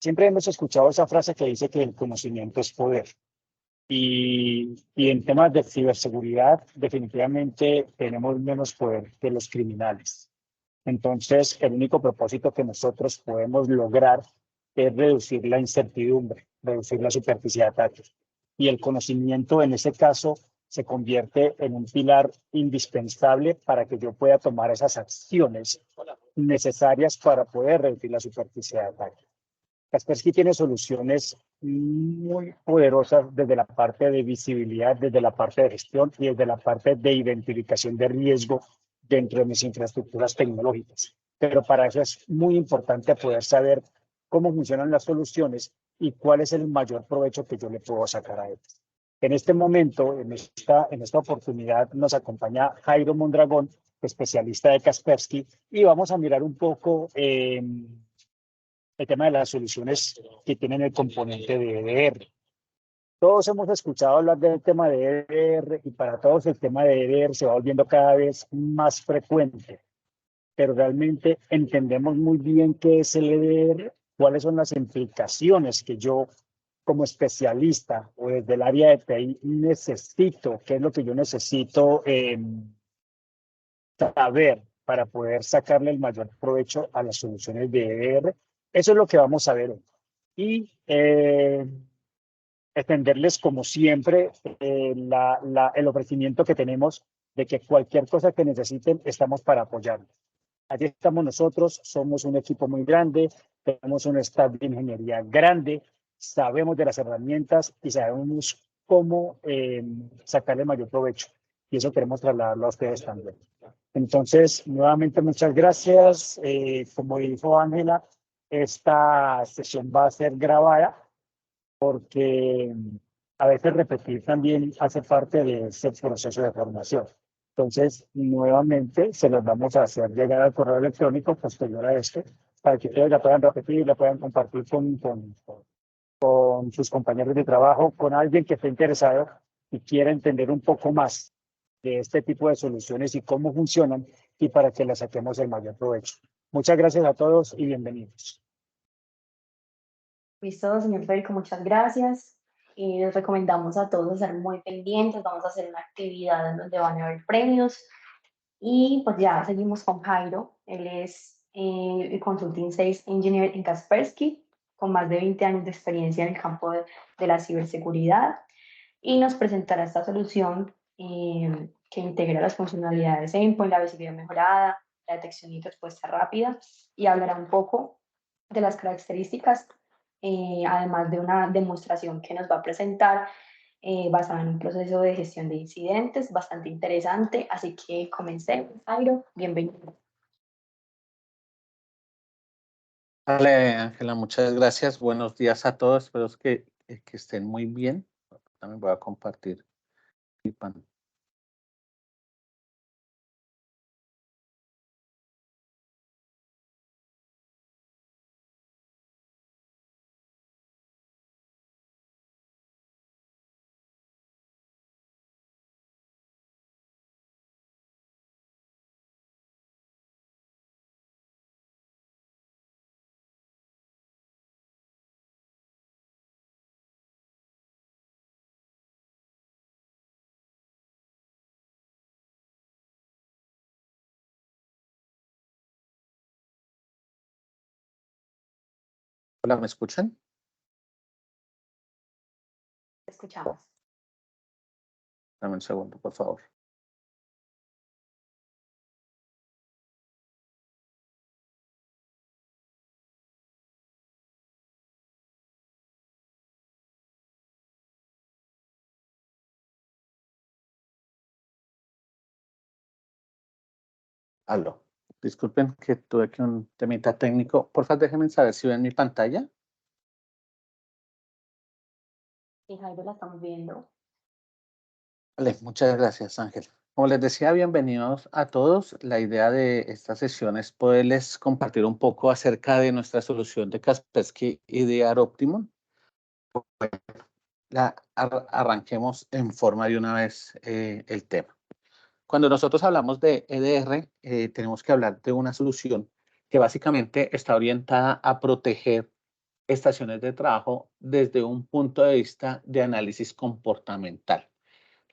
Siempre hemos escuchado esa frase que dice que el conocimiento es poder. Y en temas de ciberseguridad, definitivamente tenemos menos poder que los criminales. Entonces, el único propósito que nosotros podemos lograr es reducir la incertidumbre, reducir la superficie de ataques. Y el conocimiento, en ese caso, se convierte en un pilar indispensable para que yo pueda tomar esas acciones necesarias para poder reducir la superficie de ataque. Kaspersky tiene soluciones muy poderosas desde la parte de visibilidad, desde la parte de gestión y desde la parte de identificación de riesgo dentro de mis infraestructuras tecnológicas. Pero para eso es muy importante poder saber cómo funcionan las soluciones y cuál es el mayor provecho que yo le puedo sacar a ellas. En este momento, en esta oportunidad, nos acompaña Jairo Mondragón, especialista de Kaspersky, y vamos a mirar un poco el tema de las soluciones que tienen el componente de EDR. Todos hemos escuchado hablar del tema de EDR y para todos el tema de EDR se va volviendo cada vez más frecuente, pero realmente entendemos muy bien qué es el EDR, cuáles son las implicaciones que yo como especialista o desde el área de TI necesito, qué es lo que yo necesito saber para poder sacarle el mayor provecho a las soluciones de EDR. Eso es lo que vamos a ver hoy. Y extenderles, como siempre, el ofrecimiento que tenemos de que cualquier cosa que necesiten, estamos para apoyarlos. Allí estamos nosotros, somos un equipo muy grande, tenemos un staff de ingeniería grande, sabemos de las herramientas y sabemos cómo sacarle mayor provecho. Y eso queremos trasladarlo a ustedes también. Entonces, nuevamente, muchas gracias. Como dijo Ángela, esta sesión va a ser grabada porque a veces repetir también hace parte de ese proceso de formación. Entonces, nuevamente, se los vamos a hacer llegar al correo electrónico posterior a este, para que ustedes la puedan repetir y la puedan compartir con sus compañeros de trabajo, con alguien que esté interesado y quiera entender un poco más de este tipo de soluciones y cómo funcionan y para que las saquemos el mayor provecho. Muchas gracias a todos y bienvenidos. Listo, señor Federico, muchas gracias. Les recomendamos a todos estar muy pendientes. Vamos a hacer una actividad en donde van a haber premios. Y pues ya seguimos con Jairo. Él es el Consulting Sales Engineer en Kaspersky, con más de 20 años de experiencia en el campo de la ciberseguridad. Y nos presentará esta solución que integra las funcionalidades Endpoint, la visibilidad mejorada, la detección y respuesta rápida, y hablará un poco de las características, además de una demostración que nos va a presentar basada en un proceso de gestión de incidentes bastante interesante. Así que comencemos. Jairo, bienvenido. Vale, Ángela, muchas gracias. Buenos días a todos. Espero que estén muy bien. También voy a compartir mi pantalla. Hola, ¿me escuchan? Te escuchamos. Dame un segundo, por favor. Aló. Disculpen que tuve aquí un temita técnico. Por favor, déjenme saber si ven mi pantalla. Sí, Jairo, la estamos viendo. Vale, muchas gracias, Ángel. Como les decía, bienvenidos a todos. La idea de esta sesión es poderles compartir un poco acerca de nuestra solución de Kaspersky EDR Optimum. Arranquemos en forma de una vez el tema. Cuando nosotros hablamos de EDR, tenemos que hablar de una solución que básicamente está orientada a proteger estaciones de trabajo desde un punto de vista de análisis comportamental.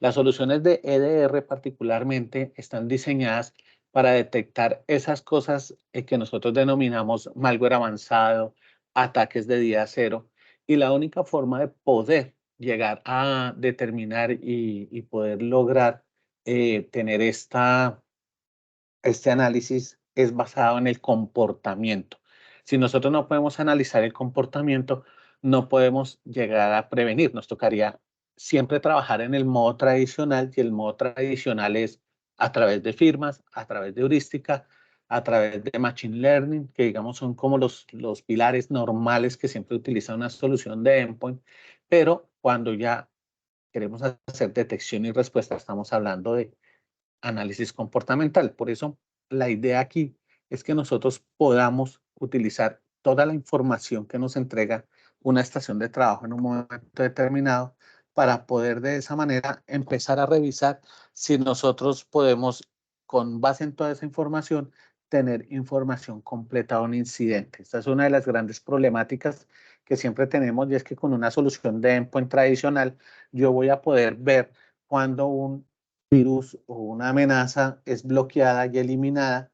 Las soluciones de EDR particularmente están diseñadas para detectar esas cosas que nosotros denominamos malware avanzado, ataques de día cero, y la única forma de poder llegar a determinar y poder lograr tener este análisis es basado en el comportamiento. Si nosotros no podemos analizar el comportamiento, no podemos llegar a prevenir. Nos tocaría siempre trabajar en el modo tradicional, y el modo tradicional es a través de firmas, a través de heurística, a través de machine learning, que digamos son como los pilares normales que siempre utiliza una solución de endpoint, pero cuando ya queremos hacer detección y respuesta, estamos hablando de análisis comportamental. Por eso la idea aquí es que nosotros podamos utilizar toda la información que nos entrega una estación de trabajo en un momento determinado para poder de esa manera empezar a revisar si nosotros podemos, con base en toda esa información, tener información completa de un incidente. Esta es una de las grandes problemáticas que siempre tenemos, y es que con una solución de endpoint tradicional yo voy a poder ver cuando un virus o una amenaza es bloqueada y eliminada,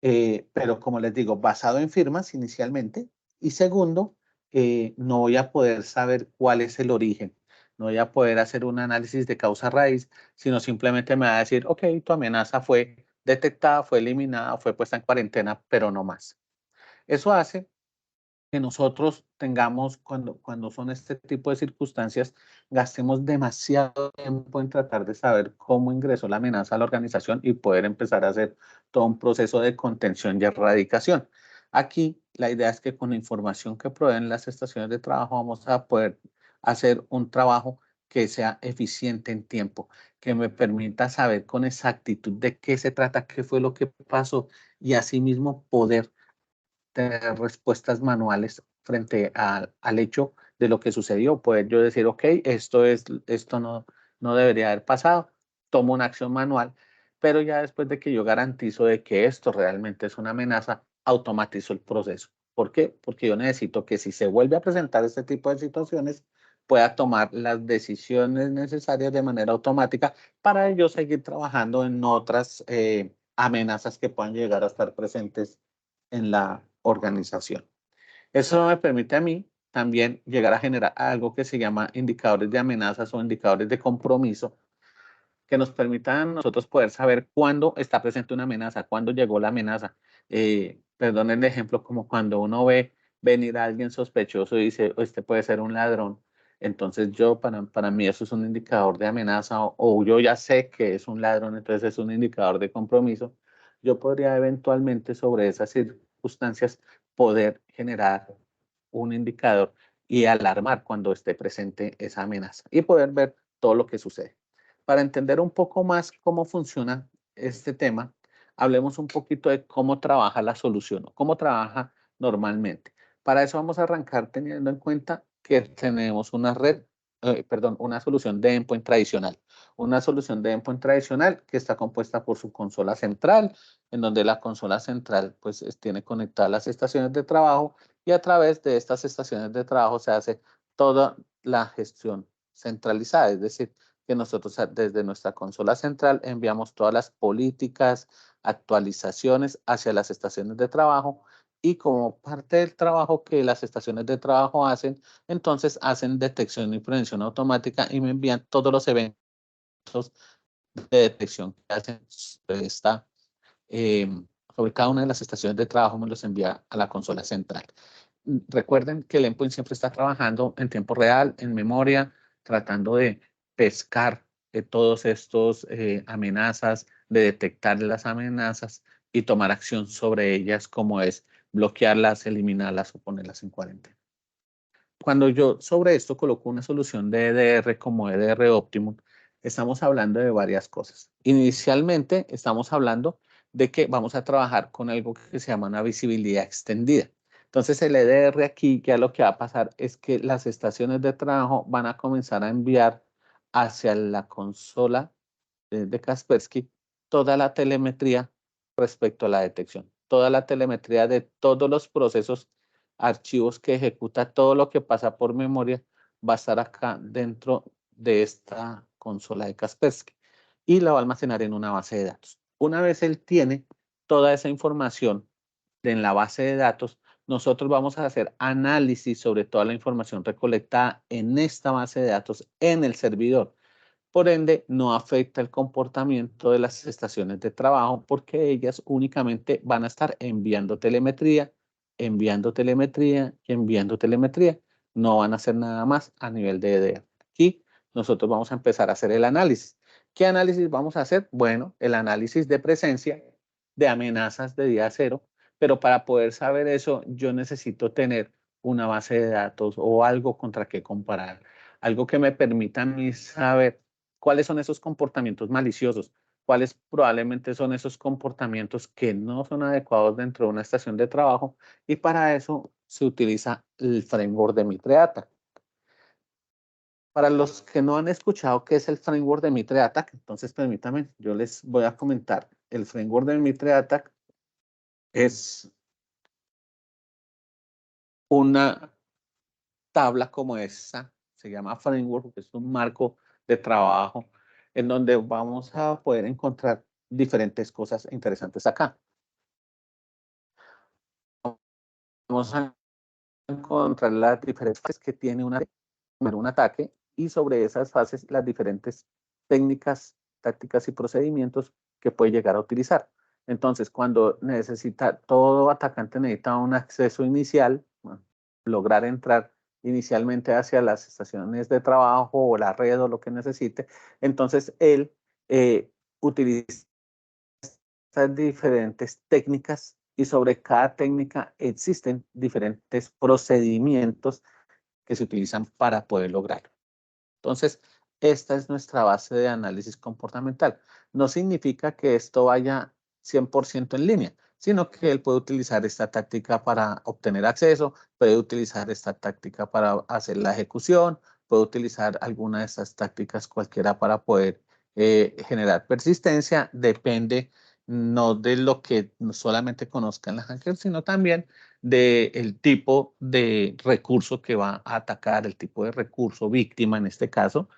pero como les digo, basado en firmas inicialmente, y segundo, no voy a poder saber cuál es el origen, no voy a poder hacer un análisis de causa raíz, sino simplemente me va a decir, ok, tu amenaza fue detectada, fue eliminada, fue puesta en cuarentena, pero no más. Eso hace que nosotros tengamos, cuando son este tipo de circunstancias, gastemos demasiado tiempo en tratar de saber cómo ingresó la amenaza a la organización y poder empezar a hacer todo un proceso de contención y erradicación. Aquí la idea es que con la información que proveen las estaciones de trabajo vamos a poder hacer un trabajo que sea eficiente en tiempo, que me permita saber con exactitud de qué se trata, qué fue lo que pasó, y asimismo poder tener respuestas manuales frente al hecho de lo que sucedió. Poder yo decir, ok, esto no debería haber pasado, tomo una acción manual, pero ya después de que yo garantizo de que esto realmente es una amenaza, automatizo el proceso. ¿Por qué? Porque yo necesito que si se vuelve a presentar este tipo de situaciones, pueda tomar las decisiones necesarias de manera automática para yo seguir trabajando en otras amenazas que puedan llegar a estar presentes en la organización. Eso me permite a mí también llegar a generar algo que se llama indicadores de amenazas o indicadores de compromiso, que nos permitan a nosotros poder saber cuándo está presente una amenaza, cuándo llegó la amenaza. Perdón el ejemplo, como cuando uno ve venir a alguien sospechoso y dice, este puede ser un ladrón. Entonces para mí eso es un indicador de amenaza, o yo ya sé que es un ladrón, entonces es un indicador de compromiso. Yo podría eventualmente sobre esas circunstancias poder generar un indicador y alarmar cuando esté presente esa amenaza y poder ver todo lo que sucede. Para entender un poco más cómo funciona este tema, hablemos un poquito de cómo trabaja la solución, o cómo trabaja normalmente. Para eso vamos a arrancar teniendo en cuenta que tenemos una una solución de endpoint tradicional. Una solución de endpoint tradicional que está compuesta por su consola central, en donde la consola central pues tiene conectadas las estaciones de trabajo, y a través de estas estaciones de trabajo se hace toda la gestión centralizada, es decir, que nosotros desde nuestra consola central enviamos todas las políticas, actualizaciones hacia las estaciones de trabajo, y como parte del trabajo que las estaciones de trabajo hacen, entonces hacen detección y prevención automática y me envían todos los eventos de detección que hacen eh, sobre cada una de las estaciones de trabajo, me los envía a la consola central. Recuerden que el endpoint siempre está trabajando en tiempo real, en memoria, tratando de pescar todos estos amenazas, de detectar las amenazas y tomar acción sobre ellas, como es bloquearlas, eliminarlas o ponerlas en cuarentena. Cuando yo sobre esto coloco una solución de EDR como EDR Optimum, estamos hablando de varias cosas. Inicialmente estamos hablando de que vamos a trabajar con algo que se llama una visibilidad extendida. Entonces el EDR aquí ya lo que va a pasar es que las estaciones de trabajo van a comenzar a enviar hacia la consola de Kaspersky toda la telemetría respecto a la detección, toda la telemetría de todos los procesos archivos que ejecuta todo lo que pasa por memoria, va a estar acá dentro de esta consola de Kaspersky y la va a almacenar en una base de datos. Una vez él tiene toda esa información en la base de datos, nosotros vamos a hacer análisis sobre toda la información recolectada en esta base de datos en el servidor. Por ende, no afecta el comportamiento de las estaciones de trabajo porque ellas únicamente van a estar enviando telemetría, enviando telemetría y enviando telemetría. No van a hacer nada más a nivel de EDR. Aquí nosotros vamos a empezar a hacer el análisis. ¿Qué análisis vamos a hacer? Bueno, el análisis de presencia de amenazas de día cero, pero para poder saber eso yo necesito tener una base de datos o algo contra qué comparar, algo que me permita a mí saber cuáles son esos comportamientos maliciosos, cuáles probablemente son esos comportamientos que no son adecuados dentro de una estación de trabajo, y para eso se utiliza el framework de Mitre Attack. Para los que no han escuchado qué es el framework de Mitre Attack, entonces permítanme, yo les voy a comentar. El framework de Mitre Attack es una tabla como esta, se llama framework, que es un marco de trabajo en donde vamos a poder encontrar diferentes cosas interesantes acá. Vamos a encontrar las diferentes fases que tiene un ataque y sobre esas fases las diferentes técnicas, tácticas y procedimientos que puede llegar a utilizar. Entonces, cuando todo atacante necesita un acceso inicial, bueno, lograr entrar inicialmente hacia las estaciones de trabajo o la red o lo que necesite, entonces él utiliza diferentes técnicas y sobre cada técnica existen diferentes procedimientos que se utilizan para poder lograrlo. Entonces, esta es nuestra base de análisis comportamental. No significa que esto vaya 100% en línea, sino que él puede utilizar esta táctica para obtener acceso, puede utilizar esta táctica para hacer la ejecución, puede utilizar alguna de estas tácticas cualquiera para poder generar persistencia. Depende no de lo que solamente conozcan las hackers, sino también del tipo de recurso que va a atacar, el tipo de recurso víctima en este caso,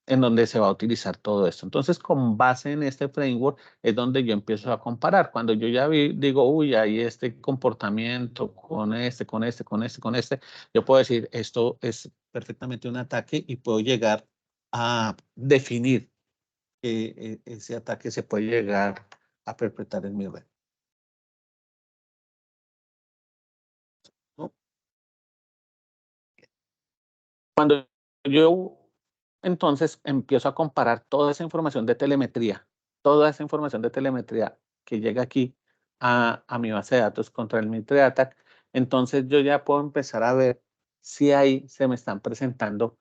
en donde se va a utilizar todo esto. Entonces, con base en este framework es donde yo empiezo a comparar. Cuando yo ya digo, uy, hay este comportamiento con este, con este, con este, con este, yo puedo decir, esto es perfectamente un ataque y puedo llegar a definir que ese ataque se puede llegar a perpetrar en mi red. ¿No? Cuando yo entonces empiezo a comparar toda esa información de telemetría, que llega aquí a mi base de datos contra el Mitre Attack, entonces yo ya puedo empezar a ver si ahí se me están presentando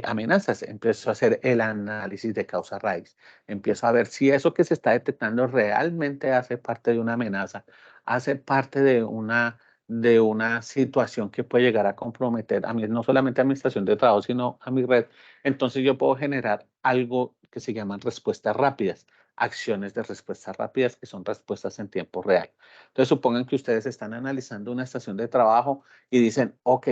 amenazas. Empiezo a hacer el análisis de causa raíz. Empiezo a ver si eso que se está detectando realmente hace parte de una amenaza, hace parte de una situación que puede llegar a comprometer a mí, no solamente a mi estación de trabajo, sino a mi red. Entonces yo puedo generar algo que se llaman respuestas rápidas, acciones de respuestas rápidas, que son respuestas en tiempo real. Entonces supongan que ustedes están analizando una estación de trabajo y dicen, ok,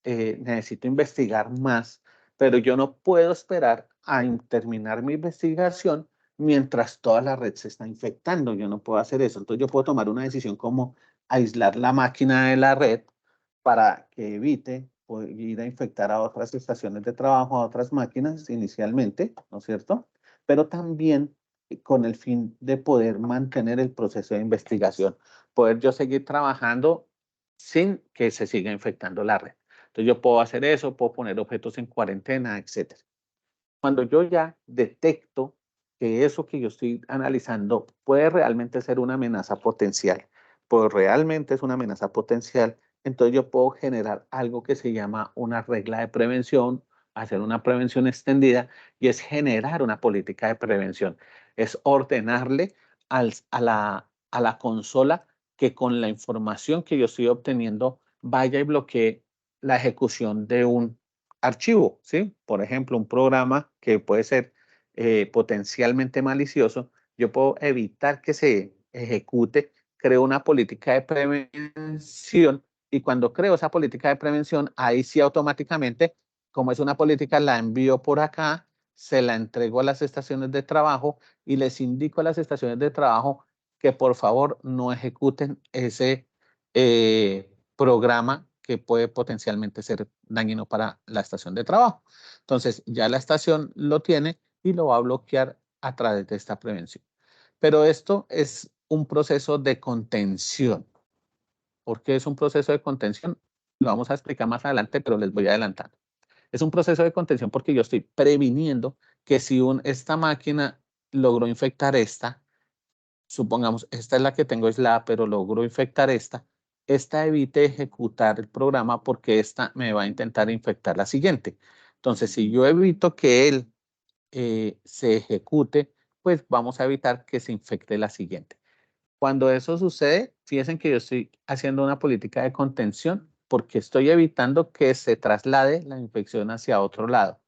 necesito investigar más, pero yo no puedo esperar a terminar mi investigación mientras toda la red se está infectando. Yo no puedo hacer eso. Entonces yo puedo tomar una decisión como aislar la máquina de la red para que evite ir a infectar a otras estaciones de trabajo, a otras máquinas inicialmente, ¿no es cierto? Pero también con el fin de poder mantener el proceso de investigación, poder yo seguir trabajando sin que se siga infectando la red. Entonces yo puedo hacer eso, puedo poner objetos en cuarentena, etc. Cuando yo ya detecto que eso que yo estoy analizando puede realmente ser una amenaza potencial, pues realmente es una amenaza potencial, entonces yo puedo generar algo que se llama una regla de prevención, hacer una prevención extendida, y es generar una política de prevención. Es ordenarle a la consola que con la información que yo estoy obteniendo vaya y bloquee la ejecución de un archivo, ¿sí? Por ejemplo, un programa que puede ser potencialmente malicioso, yo puedo evitar que se ejecute, creo una política de prevención Y cuando creo esa política de prevención, ahí sí automáticamente, como es una política, la envío por acá, se la entrego a las estaciones de trabajo y les indico a las estaciones de trabajo que por favor no ejecuten ese programa que puede potencialmente ser dañino para la estación de trabajo. Entonces, ya la estación lo tiene y lo va a bloquear a través de esta prevención. Pero esto es un proceso de contención. ¿Por qué es un proceso de contención? Lo vamos a explicar más adelante, pero les voy adelantando. Es un proceso de contención porque yo estoy previniendo que si esta máquina logró infectar esta, supongamos, esta es la que tengo aislada, pero logró infectar esta evite ejecutar el programa porque esta me va a intentar infectar la siguiente. Entonces, si yo evito que él se ejecute, pues vamos a evitar que se infecte la siguiente. Cuando eso sucede, fíjense que yo estoy haciendo una política de contención porque estoy evitando que se traslade la infección hacia otro lado.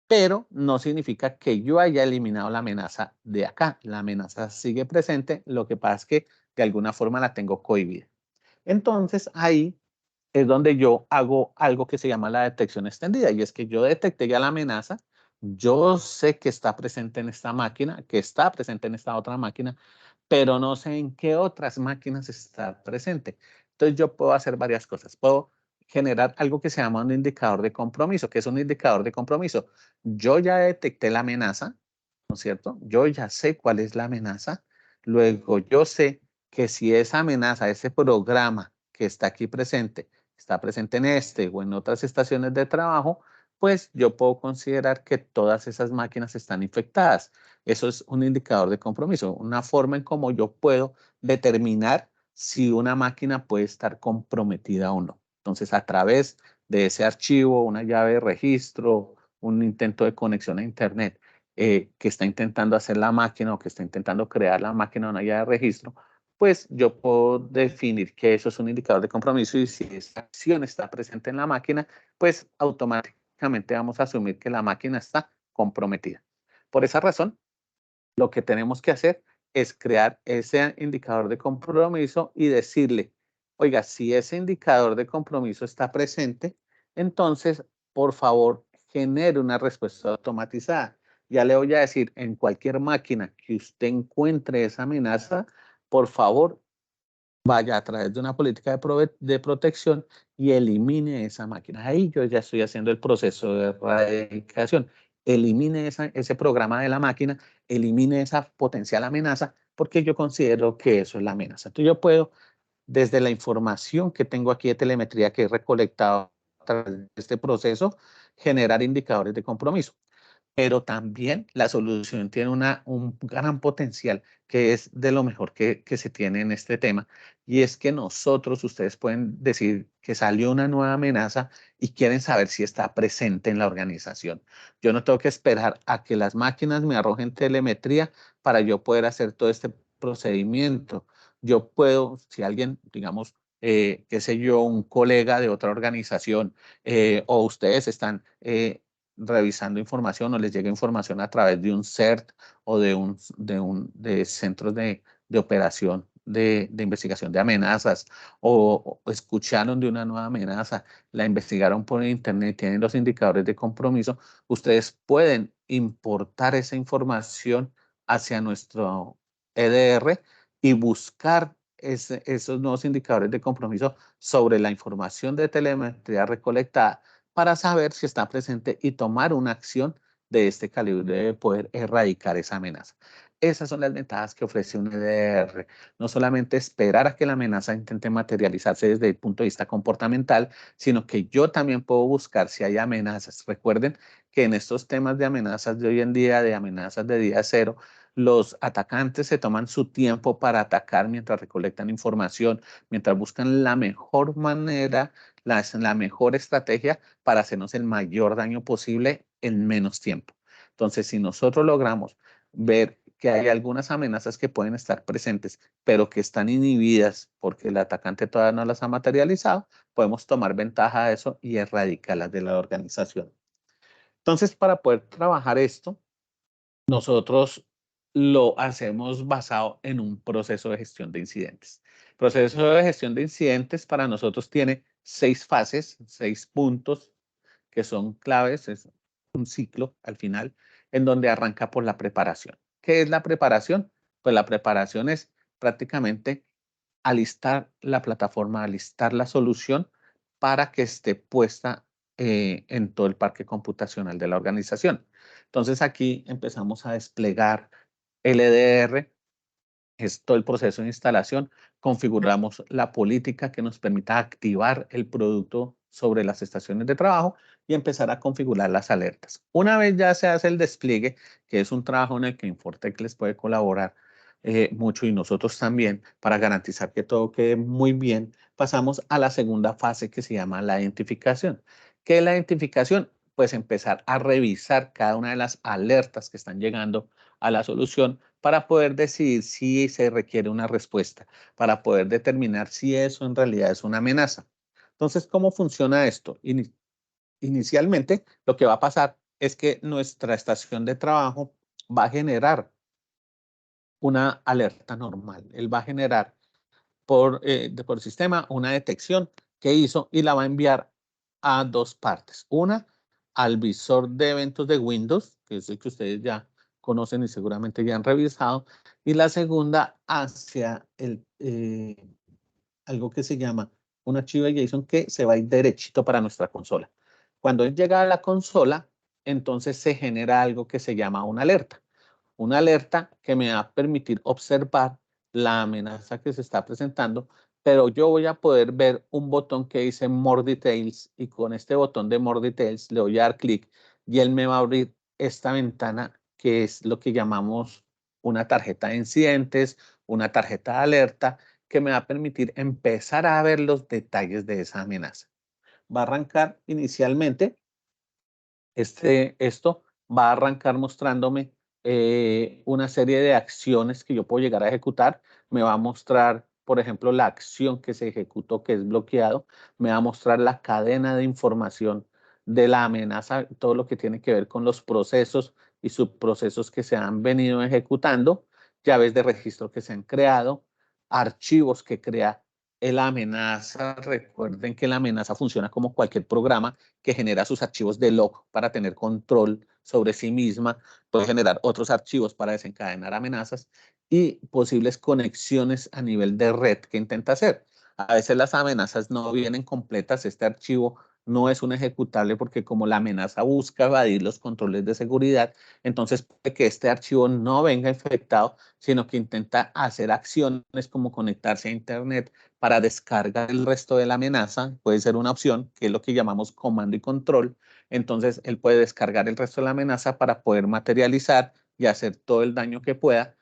Pero no significa que yo haya eliminado la amenaza de acá. La amenaza sigue presente, lo que pasa es que de alguna forma la tengo cohibida. Entonces ahí es donde yo hago algo que se llama la detección extendida, y es que yo detecté ya la amenaza, yo sé que está presente en esta máquina, que está presente en esta otra máquina, pero no sé en qué otras máquinas está presente. Entonces yo puedo hacer varias cosas. Puedo generar algo que se llama un indicador de compromiso. ¿Qué es un indicador de compromiso? Yo ya detecté la amenaza, ¿no es cierto? Yo ya sé cuál es la amenaza. Luego yo sé que si esa amenaza, ese programa que está aquí presente, está presente en este o en otras estaciones de trabajo, pues yo puedo considerar que todas esas máquinas están infectadas. Eso es un indicador de compromiso, una forma en cómo yo puedo determinar si una máquina puede estar comprometida o no. Entonces, a través de ese archivo, una llave de registro, un intento de conexión a Internet que está intentando hacer la máquina o que está intentando crear la máquina una llave de registro, pues yo puedo definir que eso es un indicador de compromiso y si esa acción está presente en la máquina, pues automáticamente vamos a asumir que la máquina está comprometida. Por esa razón, lo que tenemos que hacer es crear ese indicador de compromiso y decirle, oiga, si ese indicador de compromiso está presente, entonces, por favor, genere una respuesta automatizada. Ya le voy a decir, en cualquier máquina que usted encuentre esa amenaza, por favor, vaya a través de una política de protección y elimine esa máquina. Ahí yo ya estoy haciendo el proceso de erradicación. Elimine ese programa de la máquina, elimine esa potencial amenaza, porque yo considero que eso es la amenaza. Entonces yo puedo, desde la información que tengo aquí de telemetría que he recolectado a través de este proceso, generar indicadores de compromiso. Pero también la solución tiene un gran potencial, que es de lo mejor que se tiene en este tema, y es que ustedes pueden decir que salió una nueva amenaza y quieren saber si está presente en la organización. Yo no tengo que esperar a que las máquinas me arrojen telemetría para yo poder hacer todo este procedimiento. Yo puedo, si alguien, digamos, qué sé yo, un colega de otra organización o ustedes están revisando información o les llega información a través de un CERT o de centros de operación de investigación de amenazas o escucharon de una nueva amenaza, la investigaron por internet, tienen los indicadores de compromiso, ustedes pueden importar esa información hacia nuestro EDR y buscar esos nuevos indicadores de compromiso sobre la información de telemetría recolectada para saber si está presente y tomar una acción de este calibre de poder erradicar esa amenaza. Esas son las ventajas que ofrece un EDR. No solamente esperar a que la amenaza intente materializarse desde el punto de vista comportamental, sino que yo también puedo buscar si hay amenazas. Recuerden que en estos temas de amenazas de hoy en día, de amenazas de día cero, los atacantes se toman su tiempo para atacar mientras recolectan información, mientras buscan la mejor manera, la mejor estrategia para hacernos el mayor daño posible en menos tiempo. Entonces, si nosotros logramos ver que hay algunas amenazas que pueden estar presentes, pero que están inhibidas porque el atacante todavía no las ha materializado, podemos tomar ventaja de eso y erradicarlas de la organización. Entonces, para poder trabajar esto, nosotros lo hacemos basado en un proceso de gestión de incidentes. Proceso de gestión de incidentes para nosotros tiene 6 fases, 6 puntos que son claves, es un ciclo al final, en donde arranca por la preparación. ¿Qué es la preparación? Pues la preparación es prácticamente alistar la plataforma, alistar la solución para que esté puesta en todo el parque computacional de la organización. Entonces aquí empezamos a desplegar LDR, es todo el proceso de instalación, configuramos la política que nos permita activar el producto sobre las estaciones de trabajo y empezar a configurar las alertas. Una vez ya se hace el despliegue, que es un trabajo en el que Infortec les puede colaborar mucho y nosotros también para garantizar que todo quede muy bien, pasamos a la segunda fase que se llama la identificación. ¿Qué es la identificación? Pues empezar a revisar cada una de las alertas que están llegando a la solución para poder decidir si se requiere una respuesta, para poder determinar si eso en realidad es una amenaza. Entonces, ¿cómo funciona esto? Inicialmente, lo que va a pasar es que nuestra estación de trabajo va a generar una alerta normal. Él va a generar por sistema una detección que hizo y la va a enviar a 2 partes. Una, al visor de eventos de Windows, que es el que ustedes ya conocen y seguramente ya han revisado. Y la segunda, hacia algo que se llama un archivo de JSON que se va a ir derechito para nuestra consola. Cuando él llega a la consola, entonces se genera algo que se llama una alerta. Una alerta que me va a permitir observar la amenaza que se está presentando, pero yo voy a poder ver un botón que dice More Details y con este botón de More Details le voy a dar clic y él me va a abrir esta ventana que es lo que llamamos una tarjeta de incidentes, una tarjeta de alerta que me va a permitir empezar a ver los detalles de esa amenaza. Va a arrancar inicialmente, esto va a arrancar mostrándome una serie de acciones que yo puedo llegar a ejecutar. Me va a mostrar, por ejemplo, la acción que se ejecutó, que es bloqueado. Me va a mostrar la cadena de información de la amenaza, todo lo que tiene que ver con los procesos y subprocesos que se han venido ejecutando, llaves de registro que se han creado, archivos que crea la amenaza. Recuerden que la amenaza funciona como cualquier programa que genera sus archivos de log para tener control sobre sí misma, puede generar otros archivos para desencadenar amenazas y posibles conexiones a nivel de red que intenta hacer. A veces las amenazas no vienen completas, este archivo no es un ejecutable porque como la amenaza busca evadir los controles de seguridad, entonces puede que este archivo no venga infectado, sino que intenta hacer acciones como conectarse a internet para descargar el resto de la amenaza. Puede ser una opción, que es lo que llamamos comando y control. Entonces, él puede descargar el resto de la amenaza para poder materializar y hacer todo el daño que pueda,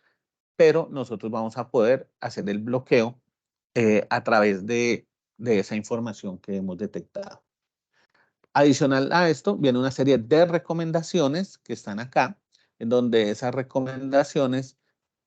pero nosotros vamos a poder hacer el bloqueo a través de esa información que hemos detectado. Adicional a esto, viene una serie de recomendaciones que están acá, en donde esas recomendaciones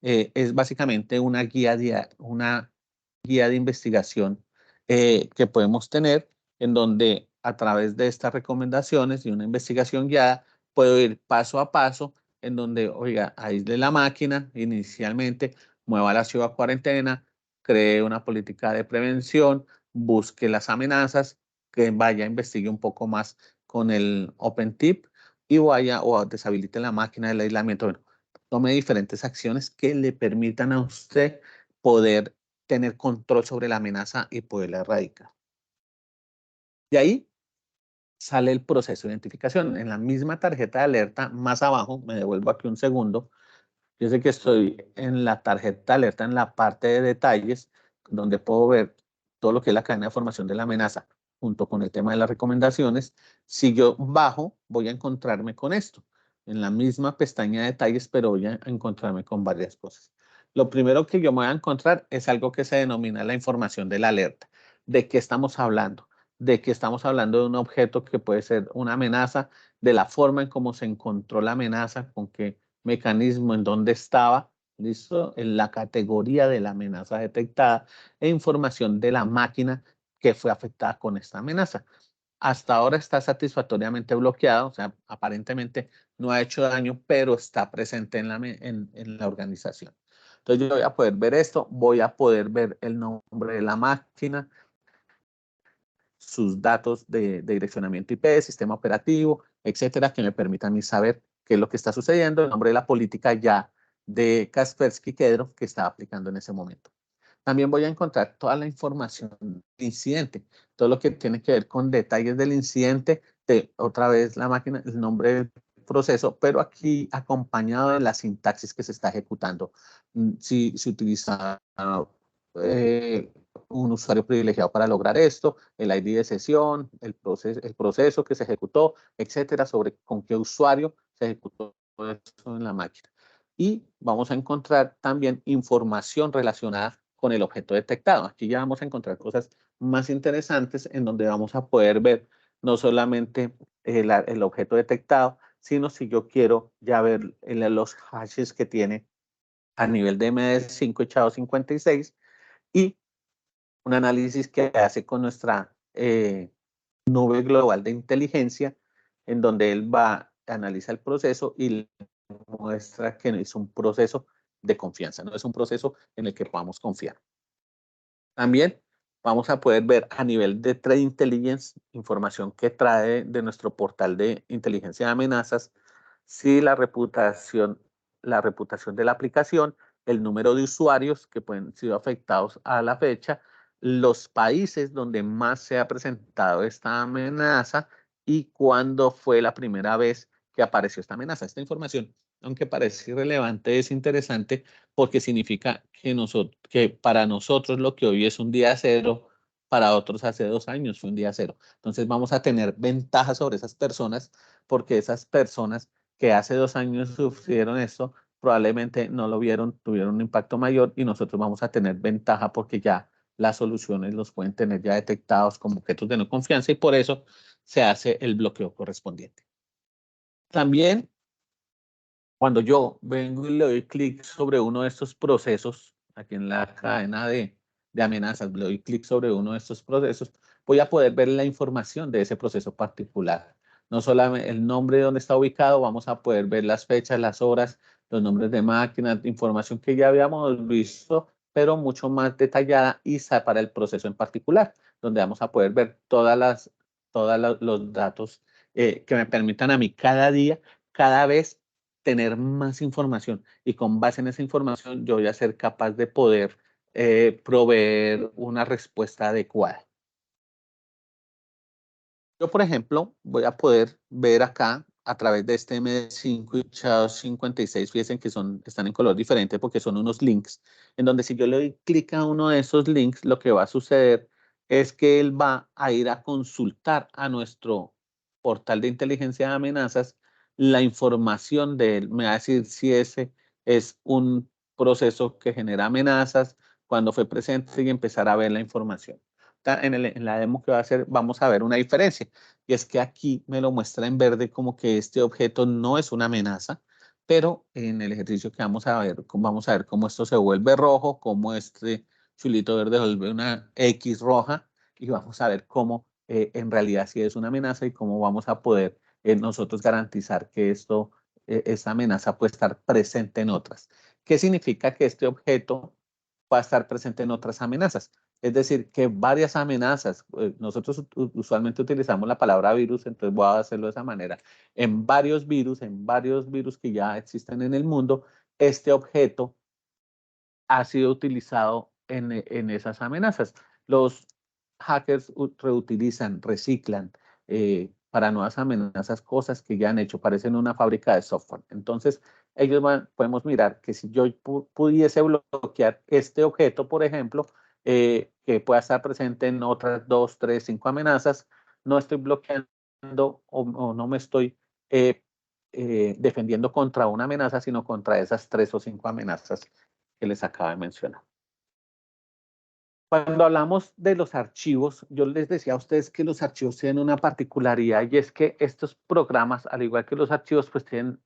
es básicamente una guía de investigación que podemos tener, en donde a través de estas recomendaciones y una investigación guiada, puedo ir paso a paso, en donde, oiga, aísle la máquina inicialmente, mueva el archivo a cuarentena, cree una política de prevención, busque las amenazas, que vaya, investigue un poco más con el OpenTip y vaya o deshabilite la máquina del aislamiento. Bueno, tome diferentes acciones que le permitan a usted poder tener control sobre la amenaza y poderla erradicar. De ahí sale el proceso de identificación. En la misma tarjeta de alerta, más abajo, me devuelvo aquí un segundo. Yo sé que estoy en la tarjeta de alerta, en la parte de detalles, donde puedo ver todo lo que es la cadena de formación de la amenaza, junto con el tema de las recomendaciones. Si yo bajo, voy a encontrarme con esto. En la misma pestaña de detalles, pero voy a encontrarme con varias cosas. Lo primero que yo me voy a encontrar es algo que se denomina la información de la alerta. ¿De qué estamos hablando? De que estamos hablando de un objeto que puede ser una amenaza, de la forma en cómo se encontró la amenaza, con qué mecanismo, en dónde estaba, ¿listo? En la categoría de la amenaza detectada e información de la máquina que fue afectada con esta amenaza. Hasta ahora está satisfactoriamente bloqueado, o sea, aparentemente no ha hecho daño, pero está presente en la organización. Entonces yo voy a poder ver esto, voy a poder ver el nombre de la máquina, sus datos de direccionamiento IP, sistema operativo, etcétera, que me permitan a mí saber qué es lo que está sucediendo, el nombre de la política ya de Kaspersky Kedro que estaba aplicando en ese momento. También voy a encontrar toda la información del incidente, todo lo que tiene que ver con detalles del incidente, de otra vez la máquina, el nombre del proceso, pero aquí acompañado de la sintaxis que se está ejecutando. Si se utiliza un usuario privilegiado para lograr esto, el ID de sesión, el proceso que se ejecutó, etcétera, sobre con qué usuario se ejecutó eso en la máquina. Y vamos a encontrar también información relacionada con el objeto detectado. Aquí ya vamos a encontrar cosas más interesantes en donde vamos a poder ver no solamente el objeto detectado, sino si yo quiero ya ver los hashes que tiene a nivel de MD5 echado 56 y un análisis que hace con nuestra nube global de inteligencia, en donde él va, analiza el proceso y muestra que es un proceso de confianza, no es un proceso en el que podamos confiar. También vamos a poder ver a nivel de Threat Intelligence, información que trae de nuestro portal de inteligencia de amenazas, si la reputación de la aplicación, el número de usuarios que pueden ser afectados a la fecha, los países donde más se ha presentado esta amenaza y cuándo fue la primera vez que apareció esta amenaza. Esta información, aunque parece irrelevante, es interesante porque significa que para nosotros lo que hoy es un día cero, para otros hace 2 años fue un día cero. Entonces vamos a tener ventajas sobre esas personas porque esas personas que hace 2 años sufrieron esto, probablemente no lo vieron, tuvieron un impacto mayor y nosotros vamos a tener ventaja porque ya las soluciones los pueden tener ya detectados como objetos de no confianza y por eso se hace el bloqueo correspondiente. También cuando yo vengo y le doy clic sobre uno de estos procesos, aquí en la cadena de amenazas, le doy clic sobre uno de estos procesos, voy a poder ver la información de ese proceso particular. No solamente el nombre de dónde está ubicado, vamos a poder ver las fechas, las horas, los nombres de máquinas, información que ya habíamos visto, pero mucho más detallada y para el proceso en particular, donde vamos a poder ver todos los datos que me permitan a mí cada día, cada vez tener más información y con base en esa información yo voy a ser capaz de poder proveer una respuesta adecuada. Yo, por ejemplo, voy a poder ver acá a través de este MD5 y SHA-56, fíjense que están en color diferente porque son unos links, en donde si yo le doy clic a uno de esos links, lo que va a suceder es que él va a ir a consultar a nuestro portal de inteligencia de amenazas la información de él. Me va a decir si ese es un proceso que genera amenazas, cuando fue presente y empezar a ver la información. En la demo que va a hacer, vamos a ver una diferencia. Y es que aquí me lo muestra en verde como que este objeto no es una amenaza, pero en el ejercicio que vamos a ver cómo esto se vuelve rojo, cómo este chulito verde vuelve una X roja y vamos a ver cómo en realidad sí es una amenaza y cómo vamos a poder nosotros garantizar que esta amenaza puede estar presente en otras. ¿Qué significa que este objeto va a estar presente en otras amenazas? Es decir, que varias amenazas, nosotros usualmente utilizamos la palabra virus, entonces voy a hacerlo de esa manera. En varios virus que ya existen en el mundo, este objeto ha sido utilizado en esas amenazas. Los hackers reutilizan, reciclan para nuevas amenazas cosas que ya han hecho, parecen una fábrica de software. Entonces, podemos mirar que si yo pudiese bloquear este objeto, por ejemplo, que pueda estar presente en otras 2, 3, 5 amenazas, no estoy bloqueando o no me estoy defendiendo contra una amenaza, sino contra esas 3 o 5 amenazas que les acabo de mencionar. Cuando hablamos de los archivos, yo les decía a ustedes que los archivos tienen una particularidad y es que estos programas, al igual que los archivos, pues tienen,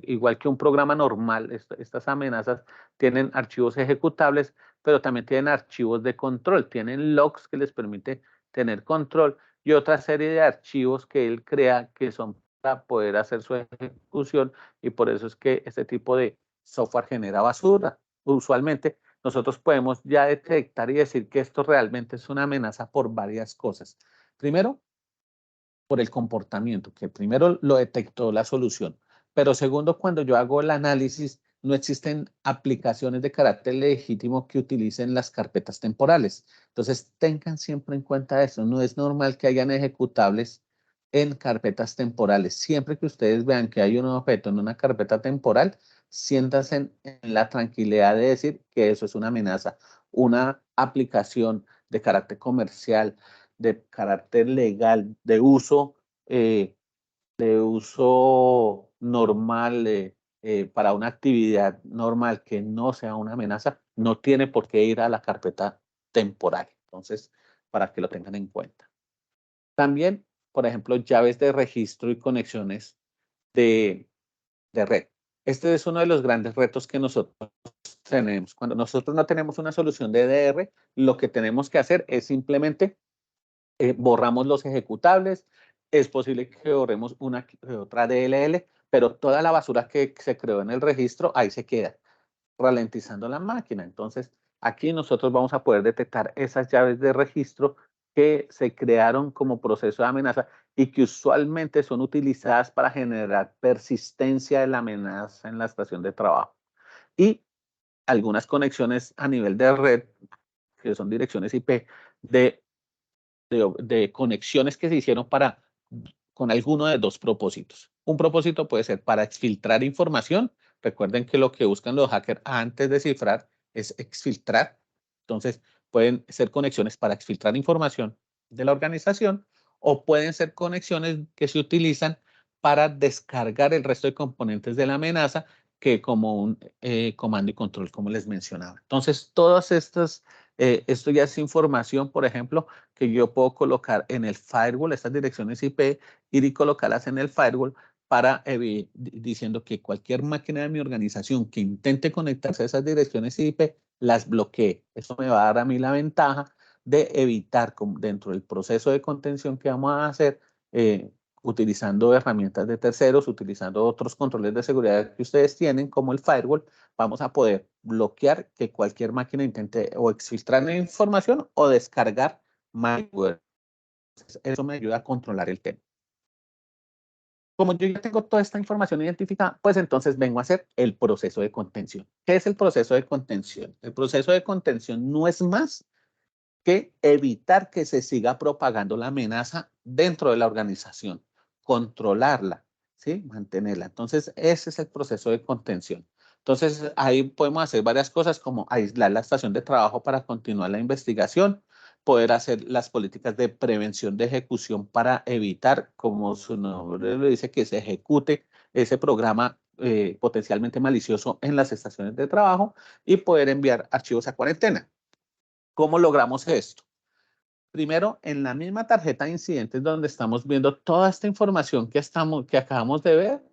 igual que un programa normal, estas amenazas tienen archivos ejecutables, pero también tienen archivos de control, tienen logs que les permite tener control y otra serie de archivos que él crea que son para poder hacer su ejecución y por eso es que este tipo de software genera basura. usualmente nosotros podemos ya detectar y decir que esto realmente es una amenaza por varias cosas. Primero, por el comportamiento, que primero lo detectó la solución, pero segundo, cuando yo hago el análisis, no existen aplicaciones de carácter legítimo que utilicen las carpetas temporales. Entonces, tengan siempre en cuenta eso. No es normal que hayan ejecutables en carpetas temporales. Siempre que ustedes vean que hay un objeto en una carpeta temporal, siéntanse en la tranquilidad de decir que eso es una amenaza, una aplicación de carácter comercial, de carácter legal, de uso normal, para una actividad normal que no sea una amenaza, no tiene por qué ir a la carpeta temporal. Entonces, para que lo tengan en cuenta. También, por ejemplo, llaves de registro y conexiones de red. Este es uno de los grandes retos que nosotros tenemos. Cuando nosotros no tenemos una solución de EDR, lo que tenemos que hacer es simplemente borramos los ejecutables. Es posible que borremos una otra DLL, pero toda la basura que se creó en el registro ahí se queda, ralentizando la máquina. Entonces, aquí nosotros vamos a poder detectar esas llaves de registro que se crearon como proceso de amenaza y que usualmente son utilizadas para generar persistencia de la amenaza en la estación de trabajo. Y algunas conexiones a nivel de red, que son direcciones IP, de conexiones que se hicieron con alguno de dos propósitos. Un propósito puede ser para exfiltrar información. Recuerden que lo que buscan los hackers antes de cifrar es exfiltrar. Entonces, pueden ser conexiones para exfiltrar información de la organización o pueden ser conexiones que se utilizan para descargar el resto de componentes de la amenaza, que como un comando y control, como les mencionaba. Entonces, todas estas, esto ya es información, por ejemplo, que yo puedo colocar en el firewall, estas direcciones IP, ir y colocarlas en el firewall para diciendo que cualquier máquina de mi organización que intente conectarse a esas direcciones IP, las bloquee. Eso me va a dar a mí la ventaja de evitar dentro del proceso de contención que vamos a hacer, utilizando herramientas de terceros, utilizando otros controles de seguridad que ustedes tienen, como el firewall, vamos a poder bloquear que cualquier máquina intente o exfiltrar la información o descargar malware. Eso me ayuda a controlar el tema. Como yo ya tengo toda esta información identificada, pues entonces vengo a hacer el proceso de contención. ¿Qué es el proceso de contención? El proceso de contención no es más que evitar que se siga propagando la amenaza dentro de la organización, controlarla, ¿sí? Mantenerla. Entonces, ese es el proceso de contención. Entonces, ahí podemos hacer varias cosas como aislar la estación de trabajo para continuar la investigación, poder hacer las políticas de prevención de ejecución para evitar, como su nombre lo dice, que se ejecute ese programa potencialmente malicioso en las estaciones de trabajo y poder enviar archivos a cuarentena. ¿Cómo logramos esto? Primero, en la misma tarjeta de incidentes donde estamos viendo toda esta información que acabamos de ver,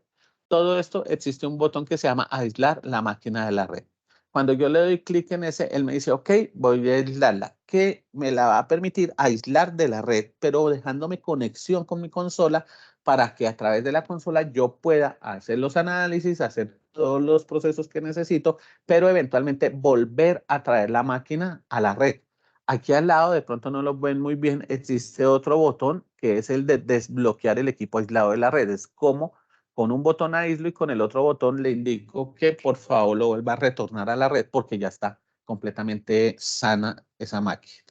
todo esto existe un botón que se llama aislar la máquina de la red. Cuando yo le doy clic en ese, él me dice, ok, voy a aislarla, que me la va a permitir aislar de la red, pero dejándome conexión con mi consola para que a través de la consola yo pueda hacer los análisis, hacer todos los procesos que necesito, pero eventualmente volver a traer la máquina a la red. Aquí al lado, de pronto no lo ven muy bien, existe otro botón que es el de desbloquear el equipo aislado de la red. Es como con un botón aíslo y con el otro botón le indico que por favor lo vuelva a retornar a la red porque ya está completamente sana esa máquina.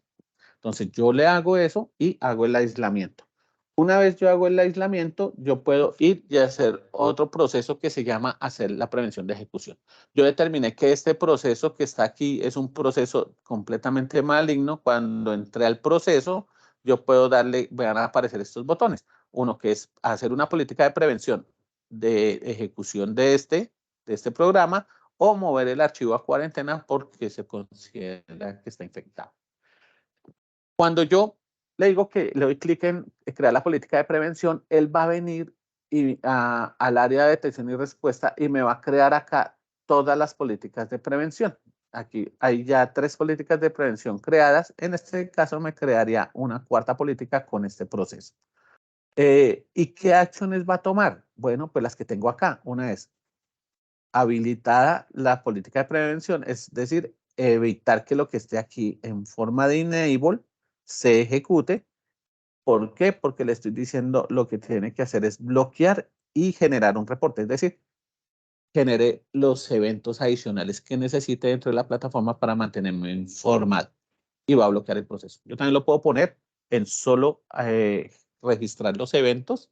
Entonces yo le hago eso y hago el aislamiento. Una vez yo hago el aislamiento, yo puedo ir y hacer otro proceso que se llama hacer la prevención de ejecución. Yo determiné que este proceso que está aquí es un proceso completamente maligno. Cuando entré al proceso, yo puedo darle, van a aparecer estos botones. Uno que es hacer una política de prevención de ejecución de este programa o mover el archivo a cuarentena porque se considera que está infectado. Cuando yo le digo que le doy clic en crear la política de prevención, él va a venir al área de detección y respuesta y me va a crear acá todas las políticas de prevención. Aquí hay ya 3 políticas de prevención creadas. En este caso me crearía una 4ª política con este proceso. ¿Y qué acciones va a tomar? Bueno, pues las que tengo acá. Una es habilitada la política de prevención, es decir, evitar que lo que esté aquí en forma de enable se ejecute. ¿Por qué? Porque le estoy diciendo lo que tiene que hacer es bloquear y generar un reporte, es decir, genere los eventos adicionales que necesite dentro de la plataforma para mantenerme informado y va a bloquear el proceso. Yo también lo puedo poner en solo registrar los eventos,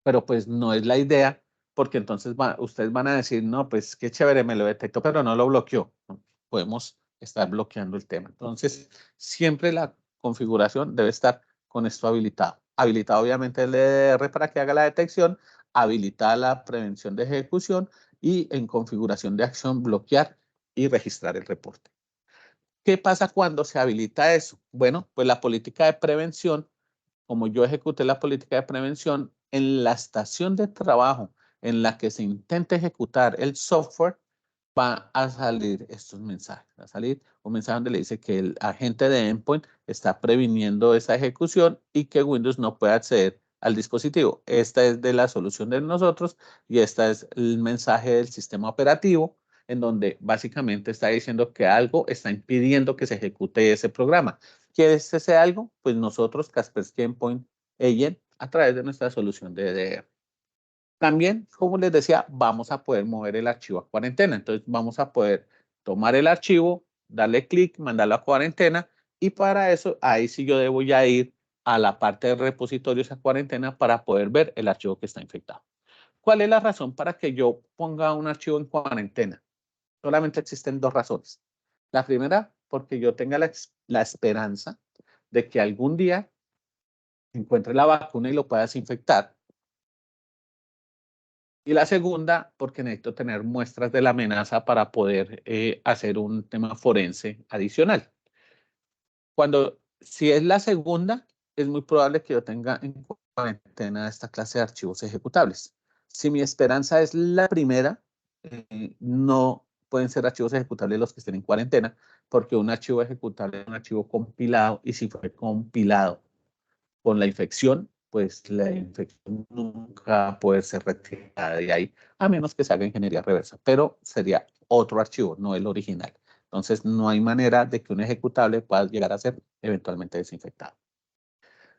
pero pues no es la idea, porque entonces ustedes van a decir, no, pues qué chévere, me lo detectó, pero no lo bloqueó. No, podemos estar bloqueando el tema. Entonces, siempre la configuración debe estar con esto habilitado. Habilitado obviamente el EDR para que haga la detección, habilitada la prevención de ejecución y en configuración de acción bloquear y registrar el reporte. ¿Qué pasa cuando se habilita eso? Bueno, pues la política de prevención, como yo ejecuté la política de prevención, en la estación de trabajo en la que se intente ejecutar el software, va a salir estos mensajes. Va a salir un mensaje donde le dice que el agente de endpoint está previniendo esa ejecución y que Windows no puede acceder al dispositivo. Esta es de la solución de nosotros y esta es el mensaje del sistema operativo en donde básicamente está diciendo que algo está impidiendo que se ejecute ese programa. ¿Qué es ese algo? Pues nosotros, Kaspersky Endpoint Agent, a través de nuestra solución de EDR. También, como les decía, vamos a poder mover el archivo a cuarentena. Entonces, vamos a poder tomar el archivo, darle clic, mandarlo a cuarentena y para eso, ahí sí yo debo ya ir a la parte de repositorios a cuarentena para poder ver el archivo que está infectado. ¿Cuál es la razón para que yo ponga un archivo en cuarentena? Solamente existen dos razones. La primera, porque yo tenga la esperanza de que algún día encuentre la vacuna y lo pueda desinfectar. Y la segunda, porque necesito tener muestras de la amenaza para poder hacer un tema forense adicional. Si es la segunda, es muy probable que yo tenga en cuarentena esta clase de archivos ejecutables. Si mi esperanza es la primera, no pueden ser archivos ejecutables los que estén en cuarentena, porque un archivo ejecutable es un archivo compilado y si fue compilado con la infección, pues la infección nunca puede ser retirada de ahí, a menos que se haga ingeniería reversa, pero sería otro archivo, no el original. Entonces, no hay manera de que un ejecutable pueda llegar a ser eventualmente desinfectado.